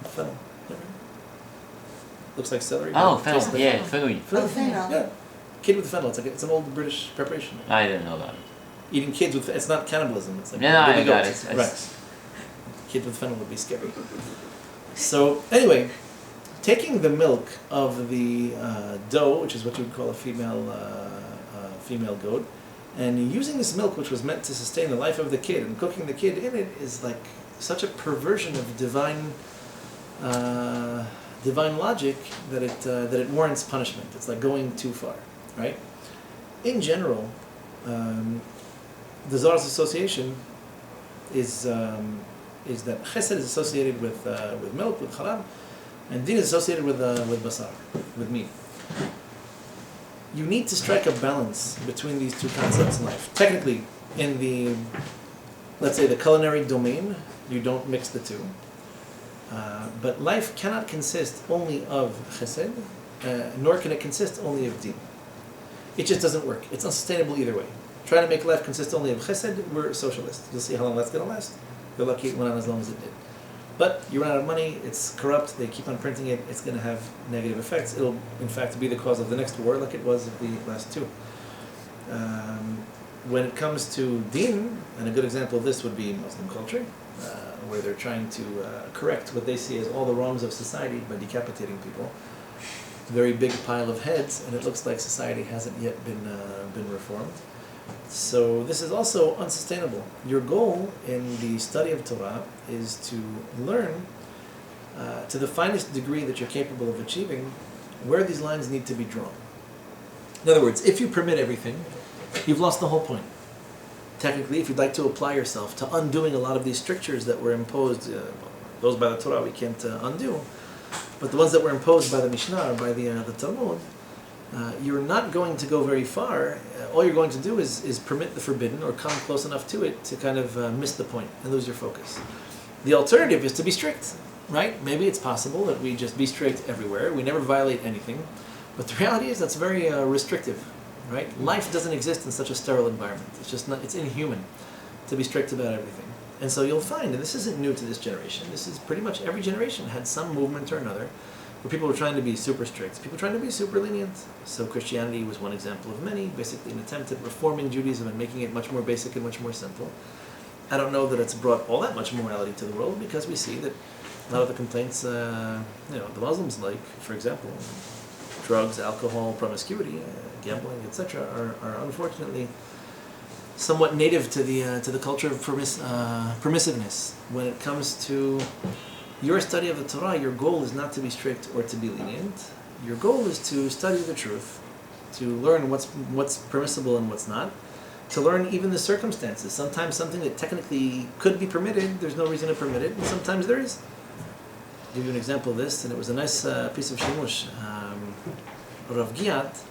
fennel. Looks like celery. Oh, but tastes fennel, like yeah, fennel. Oh, fennel. Yeah, kid with fennel. It's an old British preparation. I didn't know that. Eating kids with it's not cannibalism. It's like Yeah, baby I got goats. it. Right. Kid with fennel would be scary. So anyway, taking the milk of the doe, which is what you would call a female goat, and using this milk, which was meant to sustain the life of the kid, and cooking the kid in it is like such a perversion of divine logic that it warrants punishment. It's like going too far, right? In general, the Zohar's association is that chesed is associated with milk, with halal, and din is associated with basar, with meat. You need to strike a balance between these two concepts in life. Technically, in the, let's say, the culinary domain, you don't mix the two. But life cannot consist only of chesed, nor can it consist only of din. It just doesn't work. It's unsustainable either way. Trying to make life consist only of chesed, we're socialists. You'll see how long that's going to last. You're lucky it went on as long as it did. But you run out of money, it's corrupt, they keep on printing it, it's going to have negative effects. It'll, in fact, be the cause of the next war, like it was of the last two. when it comes to din, and a good example of this would be Muslim culture, where they're trying to correct what they see as all the wrongs of society by decapitating people. Very big pile of heads, and it looks like society hasn't yet been reformed. So this is also unsustainable. Your goal in the study of Torah is to learn to the finest degree that you're capable of achieving where these lines need to be drawn. In other words, if you permit everything, you've lost the whole point. Technically, if you'd like to apply yourself to undoing a lot of these strictures that were imposed, those by the Torah we can't undo, but the ones that were imposed by the Mishnah or by the Talmud, you're not going to go very far. All you're going to do is permit the forbidden or come close enough to it to kind of miss the point and lose your focus. The alternative is to be strict, right? Maybe it's possible that we just be strict everywhere. We never violate anything. But the reality is that's very restrictive, right? Life doesn't exist in such a sterile environment. It's just not, it's inhuman to be strict about everything. And so you'll find, and this isn't new to this generation, this is pretty much every generation had some movement or another where people were trying to be super strict, people trying to be super lenient. So Christianity was one example of many, basically an attempt at reforming Judaism and making it much more basic and much more simple. I don't know that it's brought all that much morality to the world, because we see that a lot of the complaints, the Muslims like, for example, drugs, alcohol, promiscuity, gambling, etc., are unfortunately somewhat native to the culture of permissiveness. When it comes to your study of the Torah, your goal is not to be strict or to be lenient. Your goal is to study the truth, to learn what's permissible and what's not, to learn even the circumstances. Sometimes something that technically could be permitted, there's no reason to permit it, and sometimes there is. I'll give you an example of this, and it was a nice piece of shimush. Rav Giat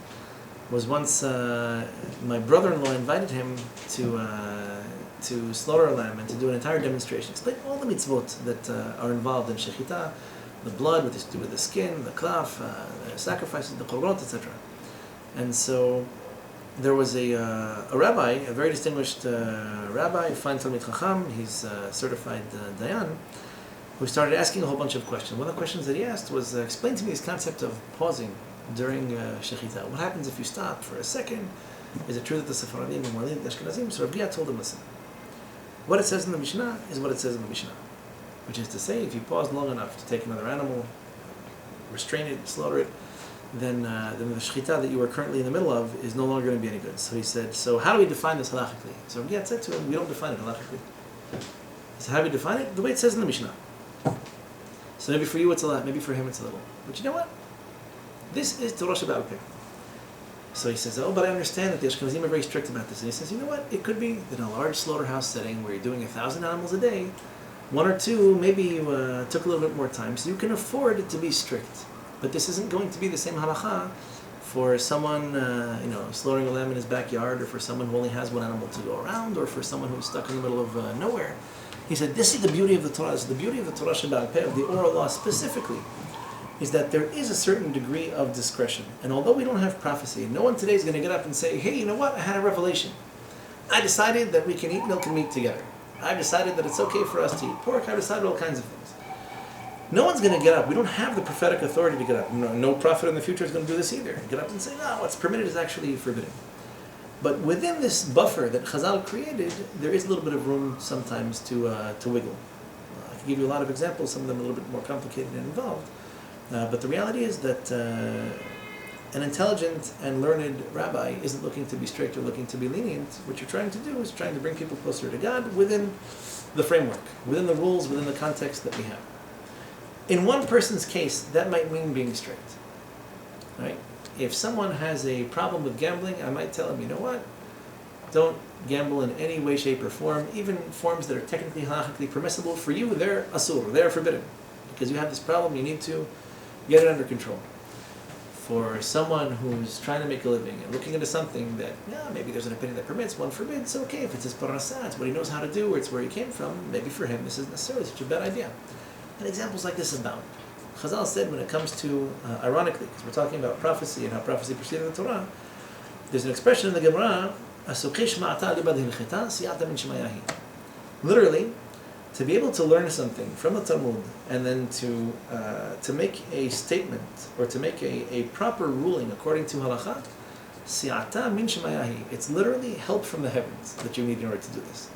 was once, my brother-in-law invited him to slaughter a lamb and to do an entire demonstration, explain all the mitzvot that are involved in shechita, the blood, what is to do with the skin, the klaf, the sacrifices, the korbanot, etc. And so there was a rabbi, a very distinguished rabbi, fine Talmid Chacham, he's a certified Dayan, who started asking a whole bunch of questions. One of the questions that he asked was, explain to me this concept of pausing during shechita. What happens if you stop for a second? Is it true that the Sephardim are more lenient than Ashkenazim? So Rav Giat told him, listen, what it says in the Mishnah is what it says in the Mishnah. Which is to say, if you pause long enough to take another animal, restrain it, slaughter it, then the shechita that you are currently in the middle of is no longer going to be any good. So he said, so how do we define this halachically? So Rav Giat said to him, we don't define it halachically. He said, how do we define it? The way it says in the Mishnah. So maybe for you it's a lot, maybe for him it's a little. But you know what? This is Torah Sheba'al Peh. So he says, oh, but I understand that the Ashkenazim are very strict about this. And he says, you know what? It could be that in a large slaughterhouse setting where you're doing 1,000 animals a day, one or two, maybe you took a little bit more time, so you can afford to be strict. But this isn't going to be the same halacha for someone, slaughtering a lamb in his backyard, or for someone who only has one animal to go around, or for someone who's stuck in the middle of nowhere. He said, this is the beauty of the Torah. This is the beauty of the Torah Sheba'al Peh, of the oral law specifically, is that there is a certain degree of discretion. And although we don't have prophecy, no one today is going to get up and say, hey, you know what, I had a revelation. I decided that we can eat milk and meat together. I've decided that it's okay for us to eat pork. I've decided all kinds of things. No one's going to get up. We don't have the prophetic authority to get up. No prophet in the future is going to do this either. Get up and say, no, what's permitted is actually forbidden. But within this buffer that Chazal created, there is a little bit of room sometimes to wiggle. I can give you a lot of examples, some of them a little bit more complicated and involved. But the reality is that an intelligent and learned rabbi isn't looking to be strict or looking to be lenient. What you're trying to do is trying to bring people closer to God within the framework, within the rules, within the context that we have. In one person's case, that might mean being strict, right? If someone has a problem with gambling, I might tell him, you know what? Don't gamble in any way, shape, or form, even forms that are technically halachically permissible. For you, they're asur, they're forbidden. Because you have this problem, you need to get it under control. For someone who's trying to make a living and looking into something that, maybe there's an opinion that permits, one forbids, okay, if it's his parnasah, it's what he knows how to do, or it's where he came from, maybe for him this isn't necessarily such a bad idea. And examples like this abound. Chazal said when it comes to, ironically, because we're talking about prophecy and how prophecy preceded the Torah, there's an expression in the Gemara, literally, to be able to learn something from the Talmud and then to make a statement or to make a proper ruling according to halakha, Si'ata min shemayahi. It's literally help from the heavens that you need in order to do this.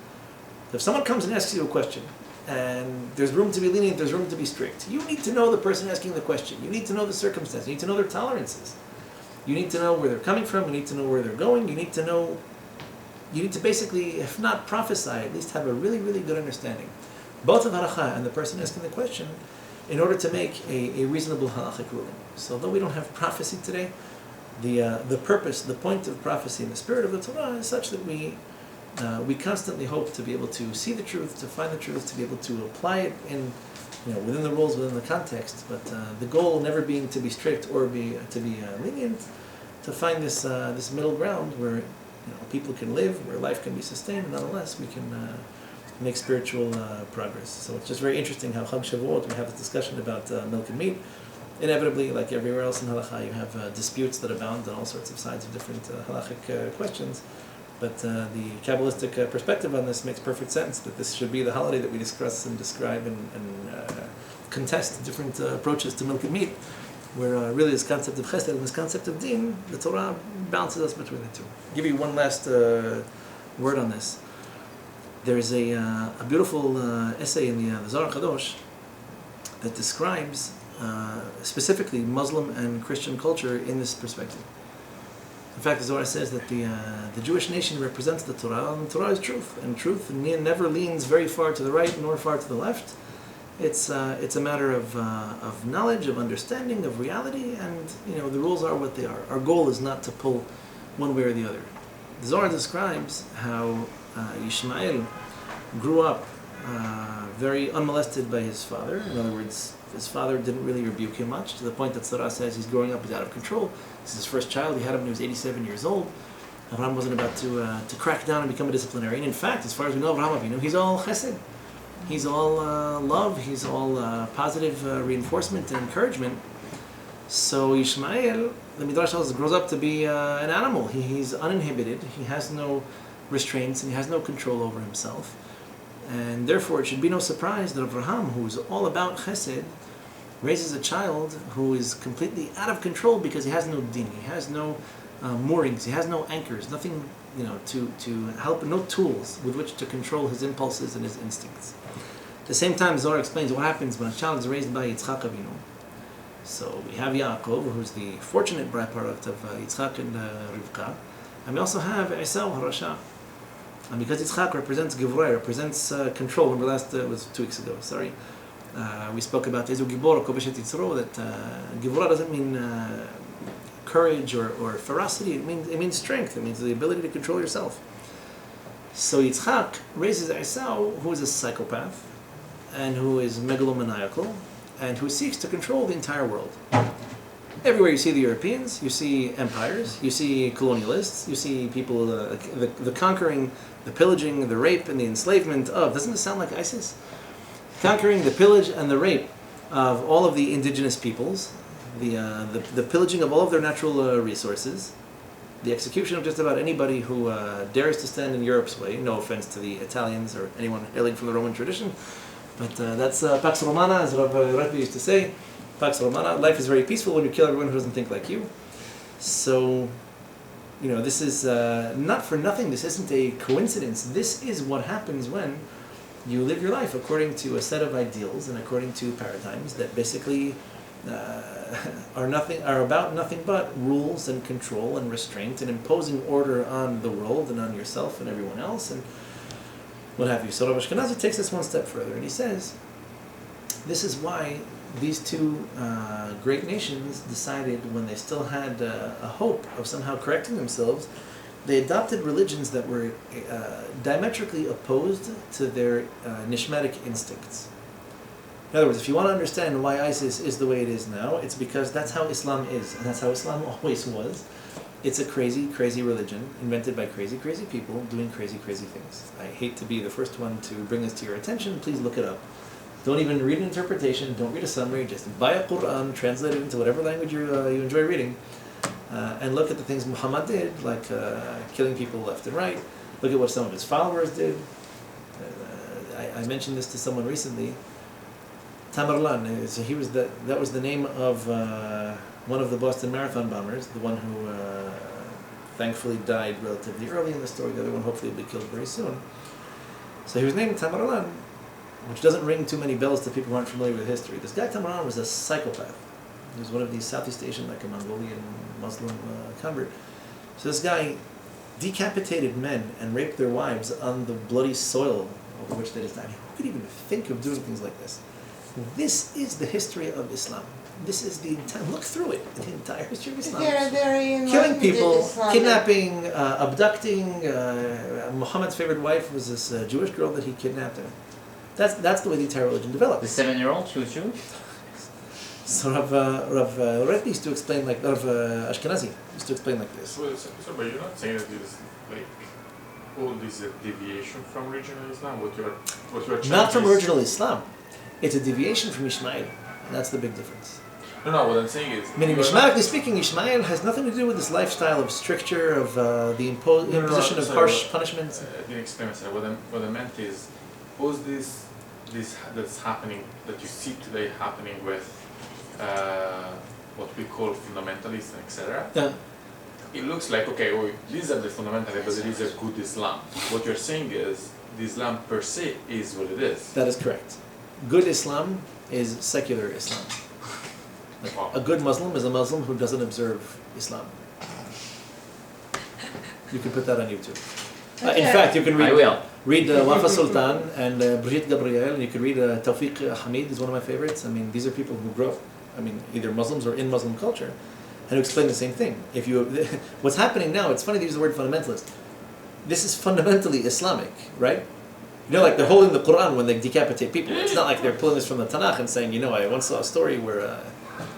If someone comes and asks you a question, and there's room to be lenient, there's room to be strict, you need to know the person asking the question. You need to know the circumstance. You need to know their tolerances. You need to know where they're coming from. You need to know where they're going. You need to basically, if not prophesy, at least have a really, really good understanding, both of halacha and the person asking the question, in order to make a reasonable halachic ruling. So although we don't have prophecy today, the purpose, the point of prophecy in the spirit of the Torah is such that we constantly hope to be able to see the truth, to find the truth, to be able to apply it in, within the rules, within the context. But the goal never being to be strict or to be lenient, to find this middle ground where people can live, where life can be sustained, and nonetheless we can make spiritual progress. So it's just very interesting how Chag Shavuot, we have this discussion about milk and meat. Inevitably, like everywhere else in halacha, you have disputes that abound on all sorts of sides of different halachic questions. But the Kabbalistic perspective on this makes perfect sense, that this should be the holiday that we discuss and describe and contest different approaches to milk and meat, where really this concept of chesed and this concept of din, the Torah balances us between the two. I'll give you one last word on this. There is a beautiful essay in the Zohar Kadosh that describes specifically Muslim and Christian culture in this perspective. In fact, the Zohar says that the Jewish nation represents the Torah, and the Torah is truth, and truth never leans very far to the right nor far to the left. It's a matter of knowledge, of understanding, of reality, and the rules are what they are. Our goal is not to pull one way or the other. The Zohar describes how Yishmael grew up very unmolested by his father. In other words, his father didn't really rebuke him much, to the point that Sarah says he's growing up, he's out of control. This is his first child. He had him when he was 87 years old. Avraham wasn't about to crack down and become a disciplinarian. In fact, as far as we know, Avraham Avinu, he's all chesed. He's all love. He's all positive reinforcement and encouragement. So Yishmael, the Midrash tells us, grows up to be an animal. He's uninhibited. He has no restraints and he has no control over himself. And therefore, it should be no surprise that Avraham, who is all about chesed, raises a child who is completely out of control because he has no din, he has no moorings, he has no anchors, nothing, to help, no tools with which to control his impulses and his instincts. At the same time, Zohar explains what happens when a child is raised by Yitzchak Avinu. So we have Yaakov, who's the fortunate byproduct of Yitzchak and Rivka, and we also have Esau Harasha. And because Yitzchak represents Gevurah, represents control. Remember it was 2 weeks ago, sorry. We spoke about Ezu Gibor, Kobeshet Yitzro, that Gevurah doesn't mean courage or ferocity, it means strength, it means the ability to control yourself. So Yitzchak raises Esau, who is a psychopath, and who is megalomaniacal, and who seeks to control the entire world. Everywhere you see the Europeans, you see empires, you see colonialists, you see people, the conquering, the pillaging, the rape, and the enslavement of, doesn't it sound like ISIS? Conquering, the pillage, and the rape of all of the indigenous peoples, the pillaging of all of their natural resources, the execution of just about anybody who dares to stand in Europe's way, no offense to the Italians or anyone hailing from the Roman tradition, but that's Pax Romana, as Rabbi used to say. Pax Romana, life is very peaceful when you kill everyone who doesn't think like you. So, this is not for nothing, this isn't a coincidence. This is what happens when you live your life according to a set of ideals and according to paradigms that basically are about nothing but rules and control and restraint and imposing order on the world and on yourself and everyone else and what have you. So Rav Ashkenazi takes this one step further and he says, this is why these two great nations decided, when they still had a hope of somehow correcting themselves, they adopted religions that were diametrically opposed to their nishmatic instincts. In other words, if you want to understand why ISIS is the way it is now, it's because that's how Islam is, and that's how Islam always was. It's a crazy, crazy religion, invented by crazy, crazy people, doing crazy, crazy things. I hate to be the first one to bring this to your attention, please look it up. Don't even read an interpretation, don't read a summary, just buy a Quran, translate it into whatever language you enjoy reading, and look at the things Muhammad did, like killing people left and right. Look at what some of his followers did. I mentioned this to someone recently. Tamerlan, so that was the name of one of the Boston Marathon bombers, the one who thankfully died relatively early in the story. The other one hopefully will be killed very soon. So he was named Tamerlan, which doesn't ring too many bells to people who aren't familiar with history. This guy Tamerlan was a psychopath. He was one of these Southeast Asian, like a Mongolian Muslim convert. So this guy decapitated men and raped their wives on the bloody soil over which they just died. Who could even think of doing things like this? This is the history of Islam. This is the entire, look through it, the entire history of Islam. They're very Killing people, Islamic. kidnapping, abducting. Muhammad's favorite wife was this Jewish girl that he kidnapped. That's the way the entire religion developed. The 7-year-old, she was Jewish? So Rav Rebbe used to explain like, Rav Ashkenazi used to explain like this. So, but you're not saying that this like all this is a deviation from original Islam? What you're Not from is- original Islam. It's a deviation from Ishmael. That's the big difference. No, what I'm saying is. Meaning, you're not- Ishmaelically speaking, Ishmael has nothing to do with this lifestyle of stricture, of the imposition of so, harsh punishments. I didn't explain myself. What I meant is, was this that's happening, that you see today happening with what we call fundamentalists, etc. Yeah. It looks like, okay, well, these are the fundamentalists, but it is a good Islam. What you're saying is, the Islam per se is what it is. That is correct. Good Islam is secular Islam. Like, Wow. a good Muslim is a Muslim who doesn't observe Islam. You can put that on YouTube. In Okay. fact, you can I will. read Wafa Sultan and Brigitte Gabriel. You can read Tawfiq Hamid is one of my favorites. I mean, these are people who grew up, either Muslims or in Muslim culture, and who explain the same thing. If you, what's happening now, it's funny to use the word fundamentalist. This is fundamentally Islamic, right? You know, like they're holding the Quran when they decapitate people. It's not like they're pulling this from the Tanakh and saying, I once saw a story where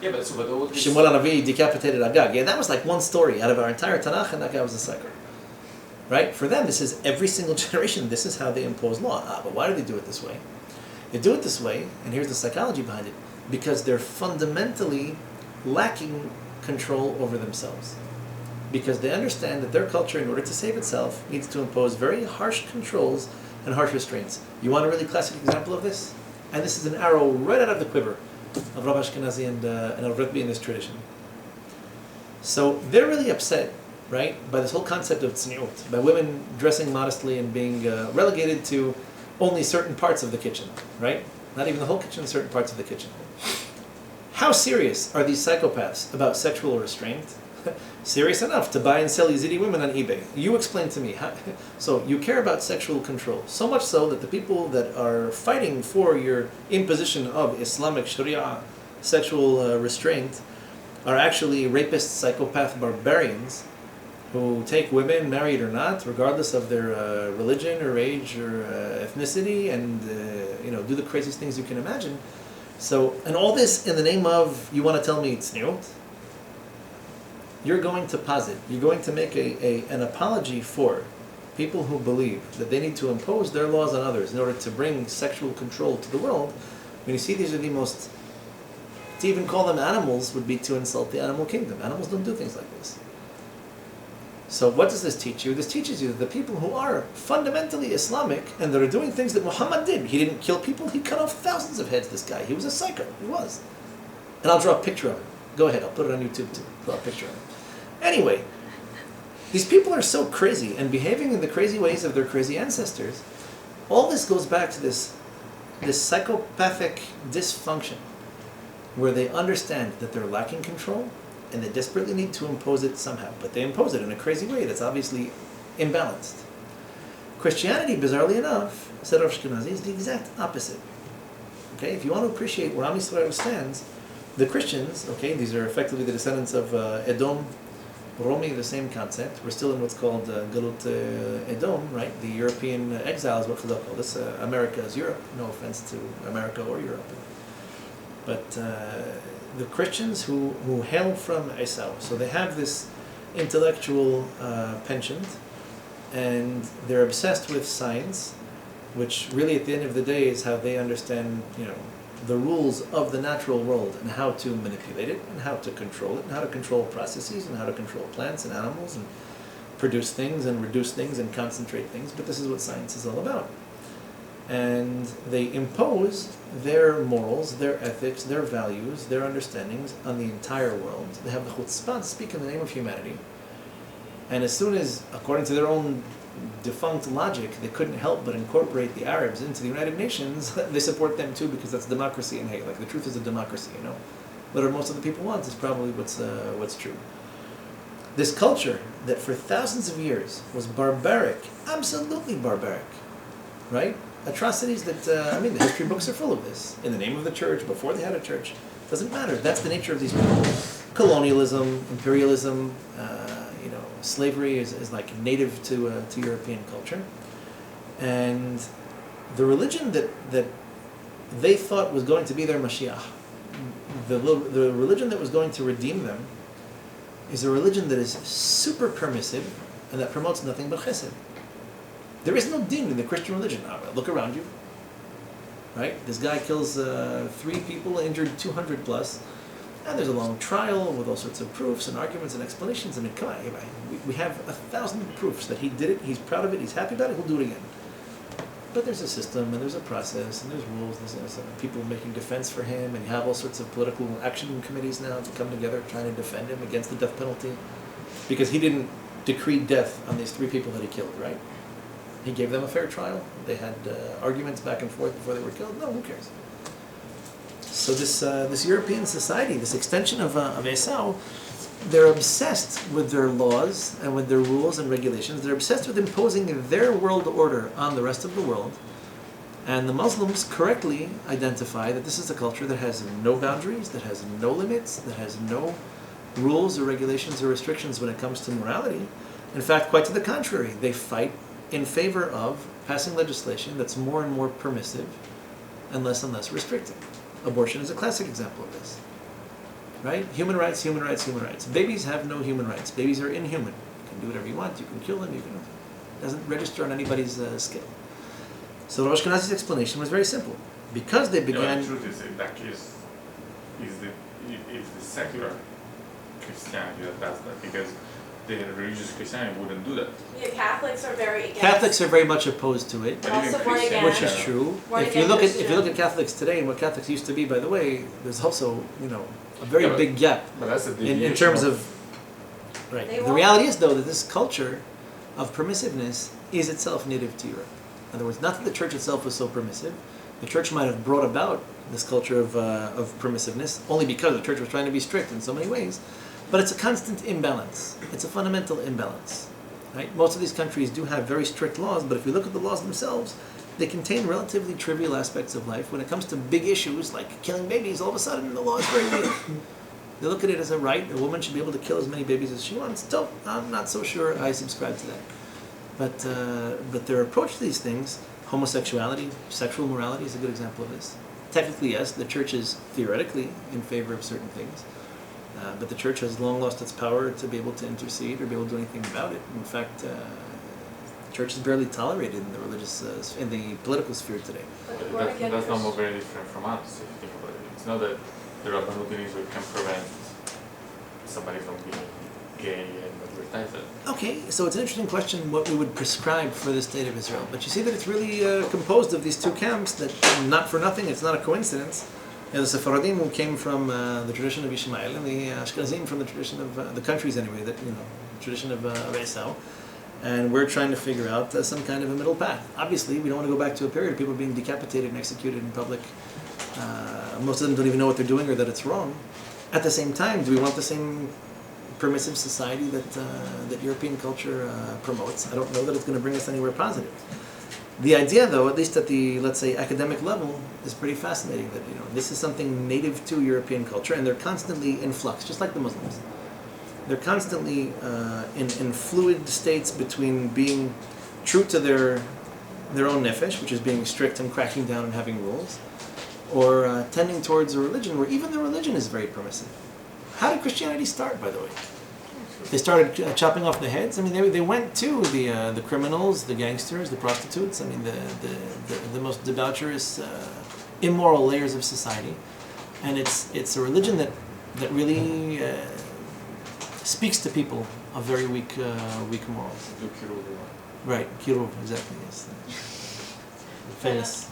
Yeah, but all this. Shmuel Hanavi decapitated Agag. Yeah, that was like one story out of our entire Tanakh, and that guy was a psycho. Right? For them, this is every single generation, this is how they impose law. But why do they do it this way? They do it this way, and here's the psychology behind it, because they're fundamentally lacking control over themselves. Because they understand that their culture, in order to save itself, needs to impose very harsh controls and harsh restraints. You want a really classic example of this? And this is an arrow right out of the quiver of Rav Ashkenazi and Rav Rebbe in this tradition. So they're really upset, right, by this whole concept of tzniut, by women dressing modestly and being relegated to only certain parts of the kitchen, right? Not even the whole kitchen, certain parts of the kitchen. How serious are these psychopaths about sexual restraint? Serious enough to buy and sell Yazidi women on eBay. You explain to me. So you care about sexual control, so much so that the people that are fighting for your imposition of Islamic Sharia sexual restraint are actually rapist, psychopath barbarians who take women, married or not, regardless of their religion or age or ethnicity, and do the craziest things you can imagine. So, and all this in the name of, you want to tell me it's tzniut? You're going to posit, you're going to make an apology for people who believe that they need to impose their laws on others in order to bring sexual control to the world. When you see these are the most, to even call them animals would be to insult the animal kingdom. Animals don't do things like this. So what does this teach you? This teaches you that the people who are fundamentally Islamic and that are doing things that Muhammad did, he didn't kill people, he cut off thousands of heads, this guy. He was a psycho, he was. And I'll draw a picture of him. Go ahead, I'll put it on YouTube too. Draw a picture of him. Anyway, these people are so crazy and behaving in the crazy ways of their crazy ancestors. All this goes back to this psychopathic dysfunction where they understand that they're lacking control and they desperately need to impose it somehow, but they impose it in a crazy way that's obviously imbalanced. Christianity, bizarrely enough, said Rav Ashkenazi, is the exact opposite. Okay, if you want to appreciate where Am Yisrael stands, the Christians, okay, these are effectively the descendants of Edom, Romi, the same concept. We're still in what's called Galut Edom, right? The European exile is what Chazal call this. America is Europe. No offense to America or Europe. But the Christians who hail from Esau, so they have this intellectual penchant, and they're obsessed with science, which really at the end of the day is how they understand, the rules of the natural world and how to manipulate it and how to control it and how to control processes and how to control plants and animals and produce things and reduce things and concentrate things. But this is what science is all about. And they impose their morals, their ethics, their values, their understandings on the entire world. They have the chutzpah to speak in the name of humanity. And as soon as, according to their own defunct logic, they couldn't help but incorporate the Arabs into the United Nations, they support them too because that's democracy and hate. Like the truth is a democracy, you know. Whatever most of the people want is probably what's true. This culture that for thousands of years was barbaric, absolutely barbaric, right? Atrocities that, the history books are full of this. In the name of the church, before they had a church. Doesn't matter. That's the nature of these people. Colonialism, imperialism, slavery is like native to European culture. And the religion that they thought was going to be their Mashiach, the religion that was going to redeem them, is a religion that is super permissive and that promotes nothing but chesed. There is no din in the Christian religion. Look around you. Right? This guy kills 3 people, injured 200 plus, and there's a long trial with all sorts of proofs and arguments and explanations. I mean, come on, we have 1,000 proofs that he did it, he's proud of it, he's happy about it, he'll do it again. But there's a system, and there's a process, and there's rules, there's people making defense for him, and you have all sorts of political action committees now to come together trying to defend him against the death penalty. Because he didn't decree death on these 3 people that he killed, right? He gave them a fair trial. They had arguments back and forth before they were killed. No, who cares? So this European society, this extension of Esau, they're obsessed with their laws and with their rules and regulations. They're obsessed with imposing their world order on the rest of the world. And the Muslims correctly identify that this is a culture that has no boundaries, that has no limits, that has no rules or regulations or restrictions when it comes to morality. In fact, quite to the contrary, they fight in favor of passing legislation that's more and more permissive and less restrictive. Abortion is a classic example of this. Right? Human rights, human rights, human rights. Babies have no human rights. Babies are inhuman. You can do whatever you want. You can kill them. It doesn't register on anybody's scale. So Rosh Hashanah's explanation was very simple. Because they began... the truth is, in that case, is the secular Christianity that does that, because the religious Christianity wouldn't do that. Yeah, Catholics are very against. Catholics are very much opposed to it, But Also even born Christians, again. which is true. Born If you again look at Christian. Catholics today and what Catholics used to be, by the way, there's also a very Yeah, but- big gap But that's a in deviation terms of right. They The won't- reality is though that this culture of permissiveness is itself native to Europe. In other words, not that the church itself was so permissive. The church might have brought about this culture of permissiveness only because the church was trying to be strict in so many ways. But it's a constant imbalance. It's a fundamental imbalance. Right? Most of these countries do have very strict laws, but if you look at the laws themselves, they contain relatively trivial aspects of life. When it comes to big issues like killing babies, all of a sudden the law is very weak. They look at it as a right. A woman should be able to kill as many babies as she wants. Still, I'm not so sure I subscribe to that. But their approach to these things, homosexuality, sexual morality is a good example of this. Technically, yes, the church is theoretically in favor of certain things. But the church has long lost its power to be able to intercede or be able to do anything about it. In fact, the church is barely tolerated in the in the political sphere today. But born again That's not Christian. very different from us, if you think about it. It's not that the Rabbanut in Israel can prevent somebody from being gay and advertise it. Okay, so it's an interesting question what we would prescribe for the state of Israel. But you see that it's really composed of these 2 camps that, not for nothing, it's not a coincidence. The Sephardim who came from the tradition of Ishmael, and the Ashkenazim from the tradition of the countries anyway, the tradition of Esau, and we're trying to figure out some kind of a middle path. Obviously, we don't want to go back to a period of people being decapitated and executed in public. Most of them don't even know what they're doing or that it's wrong. At the same time, do we want the same permissive society that European culture promotes? I don't know that it's going to bring us anywhere positive. The idea, though, at least at the, let's say, academic level, is pretty fascinating. That this is something native to European culture, and they're constantly in flux, just like the Muslims. They're constantly in fluid states between being true to their own nefesh, which is being strict and cracking down and having rules, or tending towards a religion where even the religion is very permissive. How did Christianity start, by the way? They started chopping off the heads. I mean, they went to the criminals, the gangsters, the prostitutes. I mean, the most debaucherous, immoral layers of society, and it's a religion that really speaks to people of very weak morals. Do Kiruv. Right, Kiruv, exactly. Yes, famous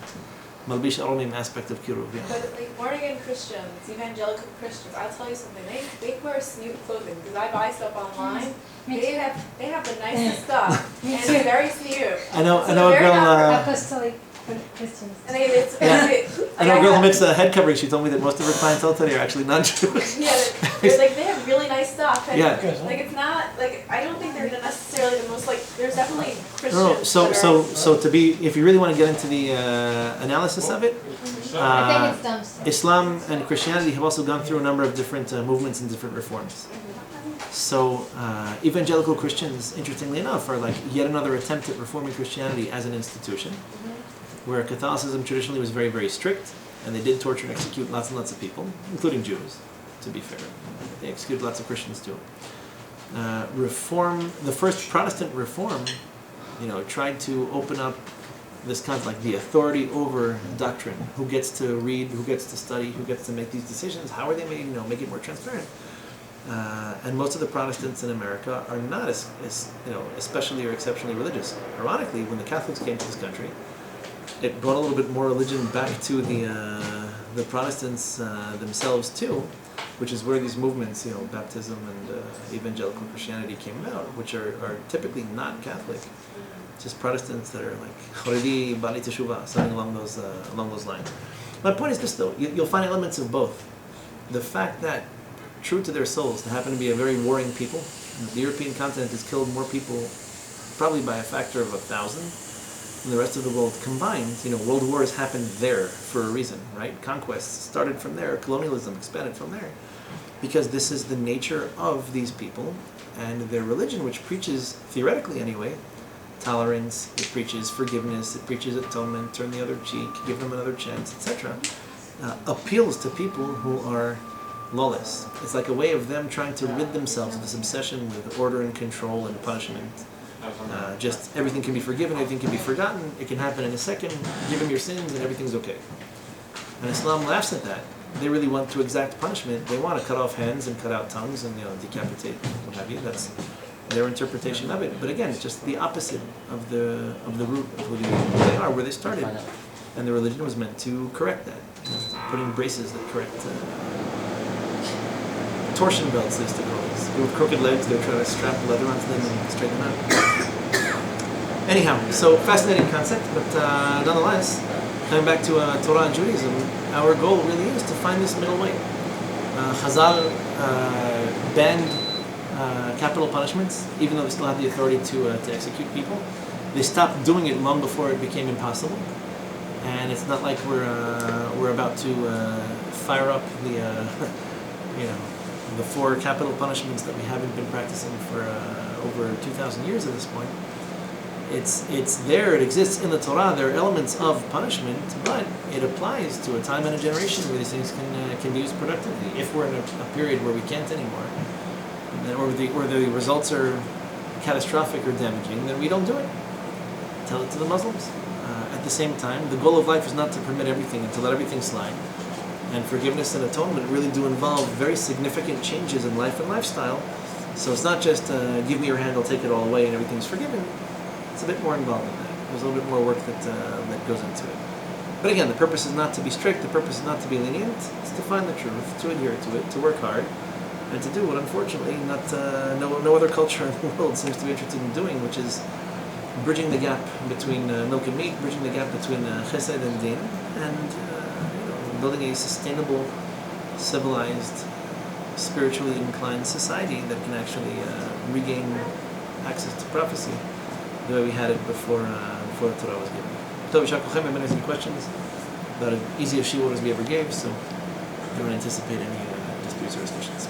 Malbish Aromim aspect of Kiruv, yeah. But like born again Christians, evangelical Christians, I'll tell you something. They wear snoot clothing because I buy stuff online. They have the nicest stuff and it's very snoot. I know a girl. Apostolic Christians. And it's I know a girl who makes a head covering. She told me that most of her clientele today are actually non-Jewish. Yeah, they're like they have really nice stuff. And Yeah. like it's not like I don't think they're necessarily the most like there's definitely Christians. No, that are- so to be, if you really want to get into the analysis of it, I think it's dumpster. Islam and Christianity have also gone through a number of different movements and different reforms. So evangelical Christians, interestingly enough, are like yet another attempt at reforming Christianity as an institution, where Catholicism traditionally was very, very strict, and they did torture and execute lots and lots of people, including Jews, to be fair. They executed lots of Christians too. The first Protestant reform, tried to open up this kind of like the authority over doctrine. Who gets to read, who gets to study, who gets to make these decisions, how are they made, make it more transparent. And most of the Protestants in America are not as especially or exceptionally religious. Ironically, when the Catholics came to this country, it brought a little bit more religion back to the Protestants themselves too, which is where these movements, baptism and evangelical Christianity came about, which are typically not Catholic, just Protestants that are like Haredi, Bali Teshuvah, something along those lines. My point is this though: you'll find elements of both. The fact that, true to their souls, they happen to be a very warring people. The European continent has killed more people, probably by a factor of 1,000. And the rest of the world combined. World wars happened there for a reason, right? Conquests started from there, colonialism expanded from there. Because this is the nature of these people and their religion, which preaches, theoretically anyway, tolerance, it preaches forgiveness, it preaches atonement, turn the other cheek, give them another chance, etc. Appeals to people who are lawless. It's like a way of them trying to rid themselves of this obsession with order and control and punishment. Just everything can be forgiven, everything can be forgotten, it can happen in a second, give them your sins and everything's okay. And Islam laughs at that. They really want to exact punishment. They want to cut off hands and cut out tongues and decapitate, what have you. That's their interpretation of it. But again, it's just the opposite of the root of who they are, where they started. And the religion was meant to correct that. Putting braces that correct torsion belts, they used to call these. With crooked legs, they would try to strap leather onto them and straighten them out. Anyhow, so fascinating concept, but nonetheless, coming back to Torah and Judaism, our goal really is to find this middle way. Chazal banned capital punishments, even though they still had the authority to execute people. They stopped doing it long before it became impossible, and it's not like we're about to fire up the 4 capital punishments that we haven't been practicing for over 2,000 years at this point. It's there, it exists in the Torah. There are elements of punishment, but it applies to a time and a generation where these things can be used productively. If we're in a period where we can't anymore, or the results are catastrophic or damaging, then we don't do it. Tell it to the Muslims. At the same time, the goal of life is not to permit everything and to let everything slide. And forgiveness and atonement really do involve very significant changes in life and lifestyle. So it's not just give me your hand, I'll take it all away and everything's forgiven. It's a bit more involved than that. There's a little bit more work that goes into it. But again, the purpose is not to be strict, the purpose is not to be lenient, it's to find the truth, to adhere to it, to work hard, and to do what unfortunately no other culture in the world seems to be interested in doing, which is bridging the gap between milk and meat, bridging the gap between chesed and din, and building a sustainable, civilized, spiritually inclined society that can actually regain access to prophecy the way we had it before the Torah was given. So, anyone has any questions? About as easy a shiur as we ever gave, so I don't anticipate any disputes or discussions.